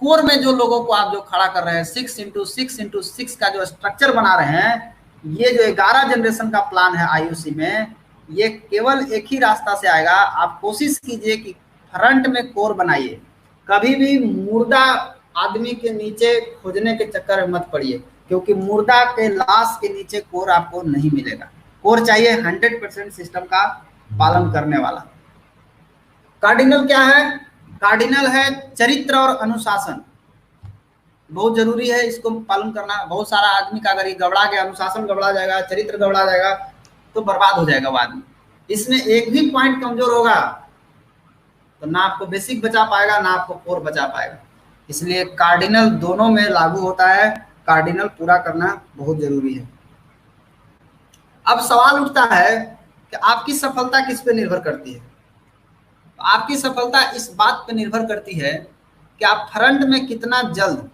कोर में जो लोगों को आप जो खड़ा कर रहे हैं 6x6x6 का जो स्ट्रक्चर बना रहे हैं, ये जो 11 जनरेशन का प्लान है आईओसी में, ये केवल एक ही रास्ता से आएगा। आप कोशिश कीजिए कि फ्रंट में कोर बनाइए, कभी भी मुर्दा आदमी के नीचे खोजने के चक्कर में मत पड़िए, क्योंकि मुर्दा के लाश के नीचे कोर आपको नहीं मिलेगा। कोर चाहिए 100% सिस्टम का पालन करने वाला। कार्डिनल क्या है? कार्डिनल है चरित्र और अनुशासन, बहुत जरूरी है इसको पालन करना। बहुत सारा आदमी का अगर ये गबड़ा गया, अनुशासन गबड़ा जाएगा, चरित्र गबड़ा जाएगा तो बर्बाद हो जाएगा वो आदमी। इसमें एक भी पॉइंट कमजोर होगा तो ना आपको बेसिक बचा पाएगा ना आपको कोर बचा पाएगा। इसलिए कार्डिनल दोनों में लागू होता है, कार्डिनल पूरा करना बहुत जरूरी है। अब सवाल उठता है कि आपकी सफलता किस पे निर्भर करती है? तो आपकी सफलता इस बात पे निर्भर करती है कि आप फ्रंट में कितना जल्द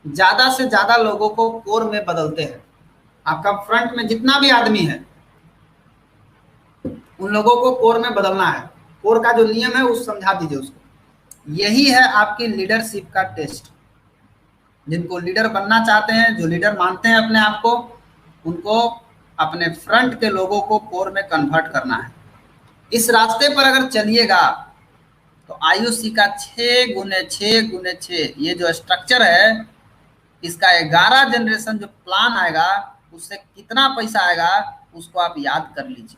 ज्यादा से ज्यादा लोगों को कोर में बदलते हैं। आपका फ्रंट में जितना भी आदमी है उन लोगों को कोर में बदलना है। कोर का जो नियम है उस समझा दीजिए उसको। यही है आपकी लीडरशिप का टेस्ट। जिनको लीडर बनना चाहते हैं, जो लीडर मानते हैं अपने आप को, उनको अपने फ्रंट के लोगों को कोर में कन्वर्ट करना है। इस रास्ते पर अगर चलिएगा तो आईओसी का 6x6x6 ये जो स्ट्रक्चर है, इसका 11 जनरेशन जो प्लान आएगा उससे कितना पैसा आएगा उसको आप याद कर लीजिए।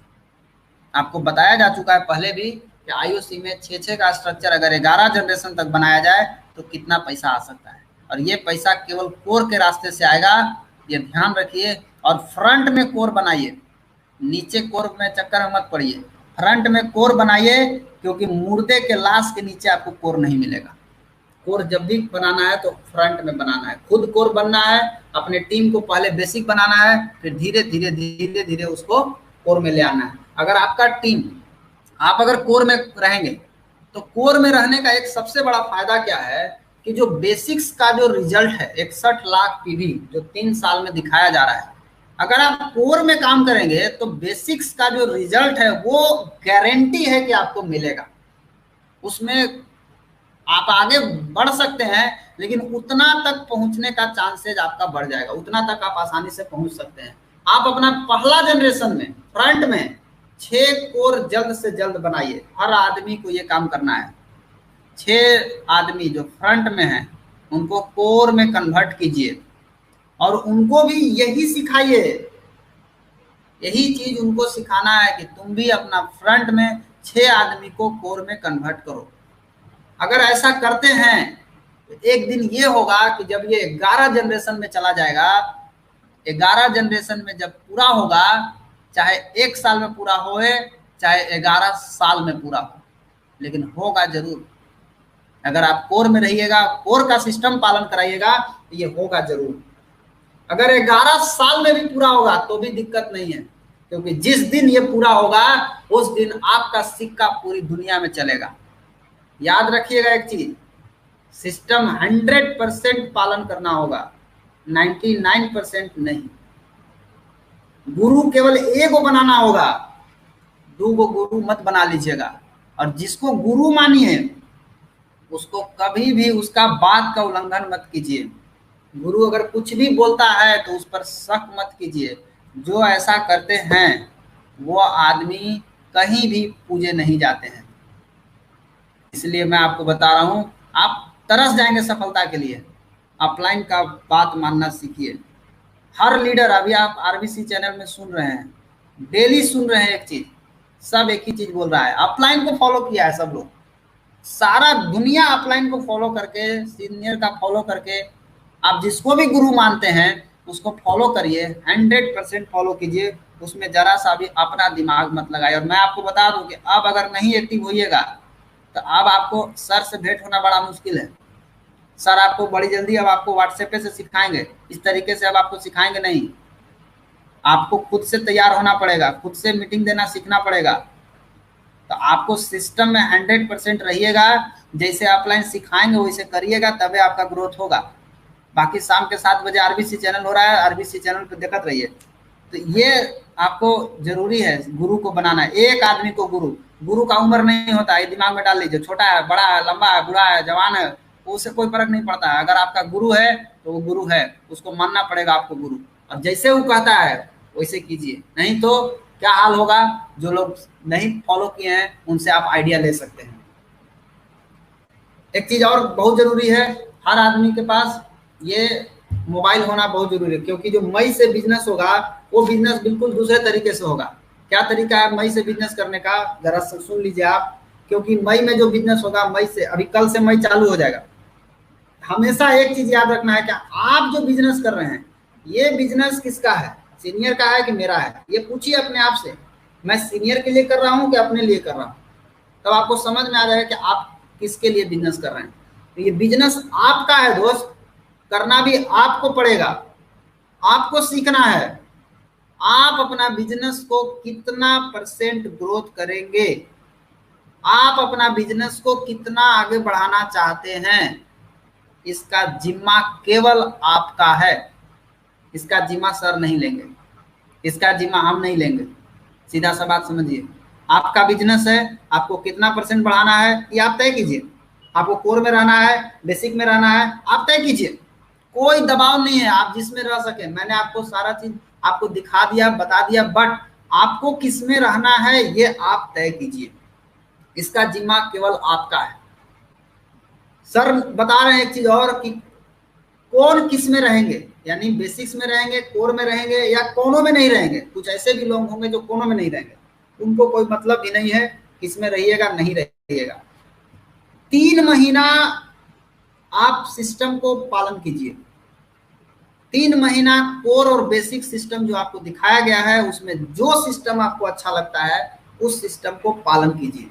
आपको बताया जा चुका है पहले भी कि आईओसी में 6-6 का स्ट्रक्चर अगर 11 जनरेशन तक बनाया जाए तो कितना पैसा आ सकता है। और ये पैसा केवल कोर के रास्ते से आएगा, ये ध्यान रखिए। और फ्रंट में कोर बनाइए, नीचे कोर में चक्कर में मत पड़िए। फ्रंट में कोर बनाइए, क्योंकि मुर्दे के लाश के नीचे आपको कोर नहीं मिलेगा। कोर जब भी बनाना है तो फ्रंट में बनाना है। खुद कोर बनना है, अपने टीम को पहले बेसिक बनाना है, फिर धीरे धीरे उसको कोर में ले आना है। अगर आपका टीम आप अगर कोर में रहेंगे तो कोर में रहने का एक सबसे बड़ा फायदा क्या है कि जो बेसिक्स का जो रिजल्ट है 61 लाख पीवी जो 3 साल में दिखाया जा रहा है, अगर आप कोर में काम करेंगे तो बेसिक्स का जो रिजल्ट है वो गारंटी है कि आपको मिलेगा। उसमें आप आगे बढ़ सकते हैं लेकिन उतना तक पहुंचने का चांसेज आपका बढ़ जाएगा, उतना तक आप आसानी से पहुंच सकते हैं। आप अपना पहला जनरेशन में फ्रंट में 6 कोर जल्द से जल्द बनाइए। हर आदमी को ये काम करना है। 6 आदमी जो फ्रंट में हैं उनको कोर में कन्वर्ट कीजिए और उनको भी यही सिखाइए, यही चीज उनको सिखाना है कि तुम भी अपना फ्रंट में 6 आदमी को कोर में कन्वर्ट करो। अगर ऐसा करते हैं तो एक दिन ये होगा कि जब ये 11 जनरेशन में चला जाएगा, 11 जनरेशन में जब पूरा होगा, चाहे 1 साल में पूरा होए चाहे 11 साल में पूरा हो, लेकिन होगा जरूर। अगर आप कोर में रहिएगा, कोर का सिस्टम पालन कराइएगा तो ये होगा जरूर। अगर 11 साल में भी पूरा होगा तो भी दिक्कत नहीं है, क्योंकि जिस दिन ये पूरा होगा उस दिन आपका सिक्का पूरी दुनिया में चलेगा। याद रखिएगा एक चीज, सिस्टम 100% पालन करना होगा, 99% नहीं। गुरु केवल एक को बनाना होगा, 2 को गुरु मत बना लीजिएगा। और जिसको गुरु मानिए उसको कभी भी उसका बात का उल्लंघन मत कीजिए। गुरु अगर कुछ भी बोलता है तो उस पर शक मत कीजिए। जो ऐसा करते हैं वो आदमी कहीं भी पूजे नहीं जाते हैं। इसलिए मैं आपको बता रहा हूं, आप तरस जाएंगे सफलता के लिए। अपलाइन का बात मानना सीखिए। हर लीडर, अभी आप आरबीसी चैनल में सुन रहे हैं, डेली सुन रहे हैं एक चीज, सब एक ही चीज बोल रहा है, अपलाइन को फॉलो किया है सब लोग। सारा दुनिया अपलाइन को फॉलो करके, सीनियर का फॉलो करके, आप जिसको भी गुरु मानते हैं उसको फॉलो करिए, 100% फॉलो कीजिए। उसमें जरा सा भी अपना दिमाग मत लगाइए। और मैं आपको बता दूं कि अब अगर नहीं एक्टिव होइएगा तो अब आपको सर से भेंट होना बड़ा मुश्किल है। सर आपको बड़ी जल्दी अब आपको व्हाट्सएप पे से सिखाएंगे, इस तरीके से अब आपको सिखाएंगे नहीं। आपको खुद से तैयार होना पड़ेगा, खुद से मीटिंग देना सीखना पड़ेगा। तो आपको सिस्टम में 100% रहिएगा, जैसे अपलाइन सिखाएंगे वैसे करिएगा, तभी आपका ग्रोथ होगा। बाकी शाम के 7 बजे आरबीसी चैनल हो रहा है, आरबीसी चैनल पे देखते रहिए। तो ये आपको जरूरी है गुरु को बनाना है, एक आदमी को गुरु। गुरु का उम्र नहीं होता है, दिमाग में डाल लीजिए, छोटा है, बड़ा है, लंबा है, बुढ़ा है, जवान है, उससे कोई फर्क नहीं पड़ता है। अगर आपका गुरु है तो वो गुरु है, उसको मानना पड़ेगा आपको गुरु। और जैसे वो कहता है वैसे कीजिए, नहीं तो क्या हाल होगा। जो लोग नहीं फॉलो किए हैं उनसे आप आइडिया ले सकते हैं। एक चीज और बहुत जरूरी है, हर आदमी के पास ये मोबाइल होना बहुत जरूरी है, क्योंकि जो मई से बिजनेस होगा वो बिजनेस बिल्कुल दूसरे तरीके से होगा। क्या तरीका है मई से बिजनेस करने का, जरा सुन लीजिए आप। क्योंकि मई में जो बिजनेस होगा, मई से, अभी कल से मई चालू हो जाएगा। हमेशा एक चीज याद रखना है कि आप जो बिजनेस कर रहे हैं ये बिजनेस किसका है, सीनियर का है कि मेरा है। ये पूछिए अपने आप से, मैं सीनियर के लिए कर रहा हूँ कि अपने लिए कर रहा हूँ। तब आपको समझ में आ जाएगा कि आप किसके लिए बिजनेस कर रहे हैं। तो ये बिजनेस आपका है दोस्त, करना भी आपको पड़ेगा, आपको सीखना है। आप अपना बिजनेस को कितना % ग्रोथ करेंगे, आप अपना बिजनेस को कितना आगे बढ़ाना चाहते हैं, इसका जिम्मा केवल आपका है। इसका जिम्मा सर नहीं लेंगे, इसका जिम्मा हम नहीं लेंगे। सीधा सा बात समझिए, आपका बिजनेस है, आपको कितना % बढ़ाना है ये आप तय कीजिए। आपको कोर में रहना है, बेसिक में रहना है, आप तय कीजिए। कोई दबाव नहीं है, आप जिसमें रह सके। मैंने आपको सारा चीज आपको दिखा दिया, बता दिया, बट आपको किस में रहना है ये आप तय कीजिए। इसका जिम्मा केवल आपका है। सर बता रहे हैं एक चीज और कि कौन किस में रहेंगे, यानी बेसिक्स में रहेंगे, कोर में रहेंगे, या कोनों में नहीं रहेंगे। कुछ ऐसे भी लोग होंगे जो कोनों में नहीं रहेंगे, उनको कोई मतलब भी नहीं है किस में रहिएगा नहीं रहिएगा। 3 महीना आप सिस्टम को पालन कीजिए। 3 महीना कोर और बेसिक सिस्टम जो आपको दिखाया गया है उसमें जो सिस्टम आपको अच्छा लगता है उस सिस्टम को पालन कीजिए।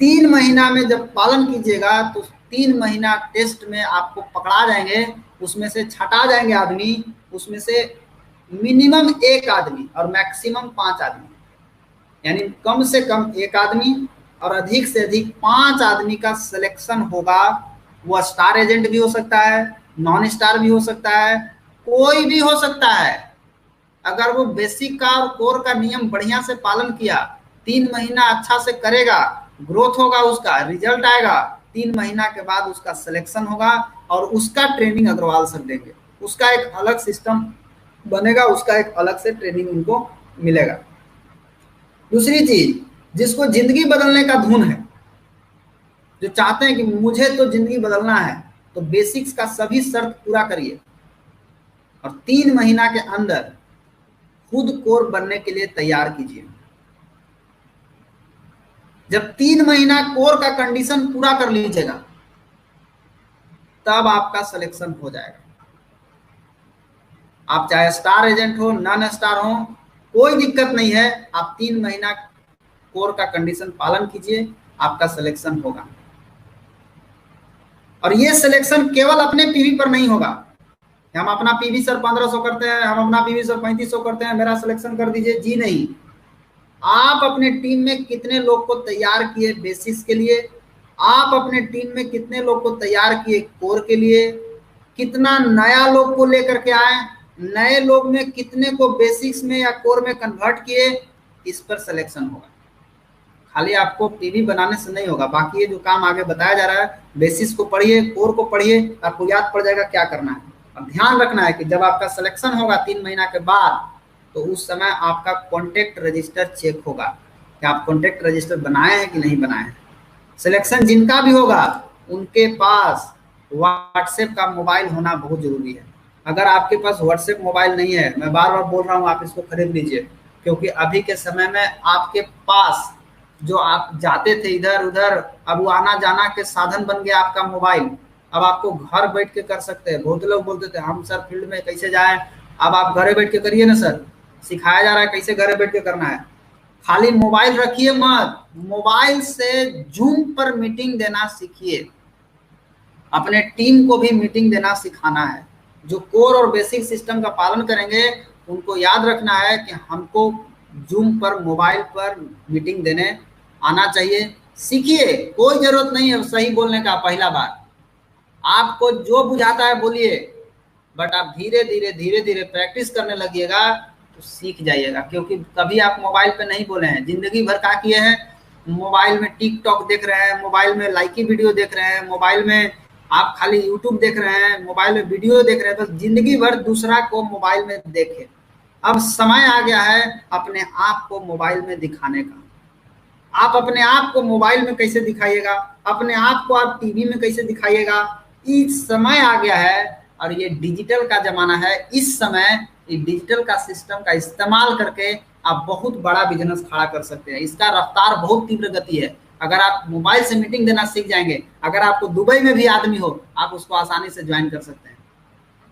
3 महीना में जब पालन कीजिएगा तो 3 महीना टेस्ट में आपको पकड़ा जाएंगे, उसमें से छटा जाएंगे आदमी, उसमें से मिनिमम 1 आदमी और मैक्सिमम 5 आदमी। यानी कम से कम एक आदमी और अधिक से अधिक 5 आदमी का सिलेक्शन होगा। वो स्टार एजेंट भी हो सकता है, नॉन स्टार भी हो सकता है, कोई भी हो सकता है। अगर वो बेसिक का और कोर का नियम बढ़िया से पालन किया, 3 महीना अच्छा से करेगा, ग्रोथ होगा, उसका रिजल्ट आएगा, 3 महीना के बाद उसका सिलेक्शन होगा और उसका ट्रेनिंग अग्रवाल सर देंगे। उसका एक अलग सिस्टम बनेगा, उसका एक अलग से ट्रेनिंग उनको मिलेगा। दूसरी चीज, जिसको जिंदगी बदलने का धुन है, जो चाहते हैं कि मुझे तो जिंदगी बदलना है, तो बेसिक्स का सभी शर्त पूरा करिए और 3 महीना के अंदर खुद कोर बनने के लिए तैयार कीजिए। जब 3 महीना कोर का कंडीशन पूरा कर लीजिएगा, तब आपका सिलेक्शन हो जाएगा। आप चाहे स्टार एजेंट हो, नॉन स्टार हो, कोई दिक्कत नहीं है। आप 3 महीना कोर का कंडीशन पालन कीजिए, आपका सिलेक्शन होगा। और ये सिलेक्शन केवल अपने पीवी पर नहीं होगा। हम अपना पीवी सर 1500 करते हैं, हम अपना पीवी सर 3500 करते हैं, मेरा सिलेक्शन कर दीजिए, जी नहीं। आप अपने टीम में कितने लोग को तैयार किए बेसिस के लिए, आप अपने टीम में कितने लोग को तैयार किए कोर के लिए, कितना नया लोग को लेकर के आए, नए लोग में कितने को बेसिक्स में या कोर में कन्वर्ट किए, इस पर सिलेक्शन होगा। खाली आपको पीवी बनाने से नहीं होगा, बाकी ये जो काम आगे बताया जा रहा है, बेसिस को पढ़िए, कोर को पढ़िए, आपको याद पड़ जाएगा क्या करना है। अब ध्यान रखना है कि जब आपका सिलेक्शन होगा 3 महीना के बाद, तो उस समय आपका कॉन्टेक्ट रजिस्टर चेक होगा कि आप कॉन्टेक्ट रजिस्टर बनाए हैं कि नहीं बनाए हैं। सिलेक्शन जिनका भी होगा, उनके पास व्हाट्सएप का मोबाइल होना बहुत जरूरी है। अगर आपके पास व्हाट्सएप मोबाइल नहीं है, मैं बार बार बोल रहा हूँ, आप इसको खरीद लीजिए, क्योंकि अभी के समय में आपके पास जो आप जाते थे इधर उधर, अब वो आना जाना के साधन बन गया आपका मोबाइल। अब आपको घर बैठ के कर सकते हैं। बहुत लोग बोलते थे हम सर फील्ड में कैसे जाएं, अब आप घरे बैठ के करिए ना सर, सिखाया जा रहा है कैसे घरे बैठ के करना है। खाली मोबाइल रखिए मत, मोबाइल से जूम पर मीटिंग देना सीखिए। अपने टीम को भी मीटिंग देना सिखाना है। जो कोर और बेसिक सिस्टम का पालन करेंगे, उनको याद रखना है कि हमको जूम पर, मोबाइल पर मीटिंग देने आना चाहिए। सीखिए, कोई जरूरत नहीं है सही बोलने का पहला बार। आपको जो बुझाता है बोलिए, बट आप धीरे धीरे धीरे धीरे प्रैक्टिस करने लगिएगा तो सीख जाइएगा। क्योंकि कभी आप मोबाइल पे नहीं बोले हैं, जिंदगी भर क्या किए हैं, मोबाइल में टिकटॉक देख रहे हैं, मोबाइल में लाइकी वीडियो देख रहे हैं, मोबाइल में आप खाली यूट्यूब देख रहे हैं, मोबाइल में वीडियो देख रहे हैं, बस जिंदगी भर दूसरा को मोबाइल में देखे। अब समय आ गया है अपने आप को मोबाइल में दिखाने का। आप अपने आप को मोबाइल में कैसे दिखाइएगा, अपने आप को आप टीवी में कैसे दिखाइएगा, इस समय आ गया है। और ये डिजिटल का जमाना है। इस समय डिजिटल का सिस्टम का इस्तेमाल करके आप बहुत बड़ा बिजनेस खड़ा कर सकते हैं। इसका रफ्तार बहुत तीव्र गति है। अगर आप मोबाइल से मीटिंग देना सीख जाएंगे, अगर आपको दुबई में भी आदमी हो, आप उसको आसानी से ज्वाइन कर सकते हैं।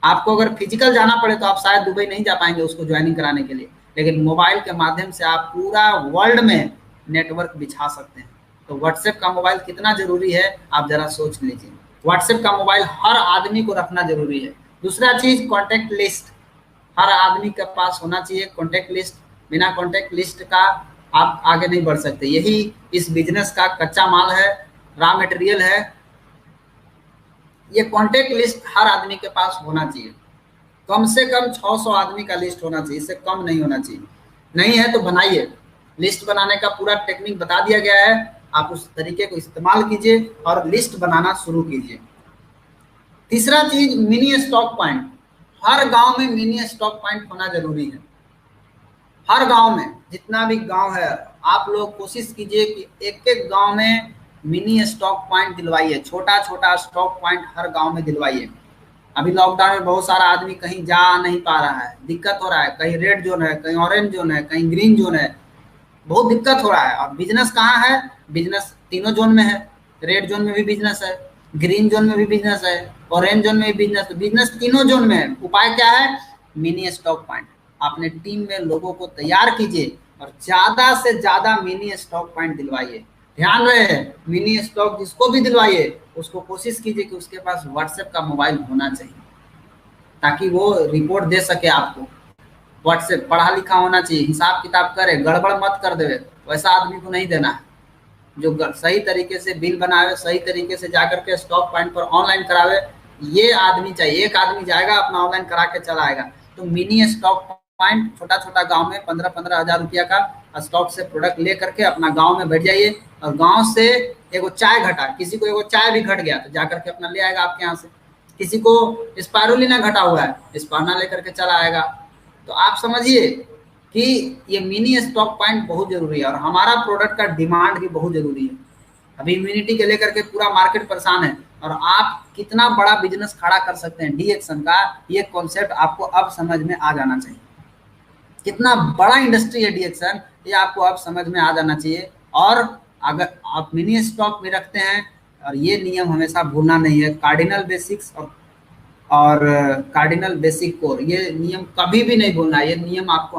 आपको अगर फिजिकल जाना पड़े तो आप शायद दुबई नहीं जा पाएंगे उसको ज्वाइनिंग कराने के लिए, लेकिन मोबाइल के माध्यम से आप पूरा वर्ल्ड में नेटवर्क बिछा सकते हैं। तो व्हाट्सएप का मोबाइल कितना जरूरी है आप जरा सोच लीजिए। व्हाट्सएप का मोबाइल हर आदमी को रखना जरूरी है। दूसरा चीज, कॉन्टेक्ट लिस्ट हर आदमी के पास होना चाहिए। कॉन्टेक्ट लिस्ट, बिना कॉन्टेक्ट लिस्ट का आप आगे नहीं बढ़ सकते। यही इस बिजनेस का कच्चा माल है, रॉ मटेरियल है। ये कॉन्टेक्ट लिस्ट हर आदमी के पास होना चाहिए। कम से कम 600 आदमी का लिस्ट होना चाहिए, इससे कम नहीं होना चाहिए। नहीं है तो बनाइए। लिस्ट बनाने का पूरा टेक्निक बता दिया गया है, आप उस तरीके को इस्तेमाल कीजिए और लिस्ट बनाना शुरू कीजिए। तीसरा चीज, मिनी स्टॉक पॉइंट। हर गांव में मिनी स्टॉक पॉइंट होना जरूरी है। हर गांव में, जितना भी गांव है, आप लोग कोशिश कीजिए कि एक एक गांव में मिनी स्टॉक पॉइंट दिलवाइए। छोटा छोटा स्टॉक पॉइंट हर गांव में दिलवाइए। अभी लॉकडाउन में बहुत सारा आदमी कहीं जा नहीं पा रहा है, दिक्कत हो रहा है। कहीं रेड जोन है, कहीं ऑरेंज जोन है, कहीं ग्रीन जोन है, बहुत दिक्कत हो रहा है। और बिजनेस कहाँ है, बिजनेस तीनों जोन में है। रेड जोन में भी बिजनेस है, ग्रीन जोन में भी बिजनेस है, ऑरेंज जोन में भी बिजनेस। बिजनेस तीनों जोन में है। उपाय क्या है, मिनी स्टॉक पॉइंट। अपने टीम में लोगों को तैयार कीजिए और ज्यादा से ज्यादा मिनी स्टॉक पॉइंट दिलवाइए। ध्यान रहे, मिनी स्टॉक जिसको भी दिलवाइए उसको कोशिश कीजिए कि उसके पास व्हाट्सएप का मोबाइल होना चाहिए, ताकि वो रिपोर्ट दे सके आपको। व्हाट्सएप पढ़ा लिखा होना चाहिए, हिसाब किताब करे, गड़बड़ मत कर देवे, वैसा आदमी को नहीं देना है। जो सही तरीके से बिल बनावे, सही तरीके से जाकर के स्टॉक पॉइंट पर ऑनलाइन करावे, ये आदमी चाहिए। एक आदमी जाएगा अपना ऑनलाइन करा के चला आएगा। तो मिनी स्टॉक पॉइंट, छोटा छोटा गांव में 15-15 हजार रुपया का स्टॉक से प्रोडक्ट ले करके अपना गांव में बैठ जाइए, और गांव से एगो चाय घटा, किसी को एगो चाय भी घट गया तो जाकर के अपना ले आएगा आपके यहाँ से। किसी को स्पायरुलिना घटा हुआ है, स्पायरुलिना लेकर के चला आएगा। तो आप समझिए कि ये मिनी स्टॉक पॉइंट बहुत जरूरी है, और हमारा प्रोडक्ट का डिमांड भी बहुत जरूरी है। अभी इम्यूनिटी के लेकर के पूरा मार्केट परेशान है, और आप कितना बड़ा बिजनेस खड़ा कर सकते हैं डी एक्शन का, ये कॉन्सेप्ट आपको अब समझ में आ जाना चाहिए। कितना बड़ा इंडस्ट्री है डी एक्शन, ये आपको अब समझ में आ जाना चाहिए। और अगर आप मिनी स्टॉक में रखते हैं, और ये नियम हमेशा भूलना नहीं है, कार्डिनल बेसिक्स और कार्डिनल बेसिक कोर, ये नियम कभी भी नहीं भूलना है। ये नियम आपको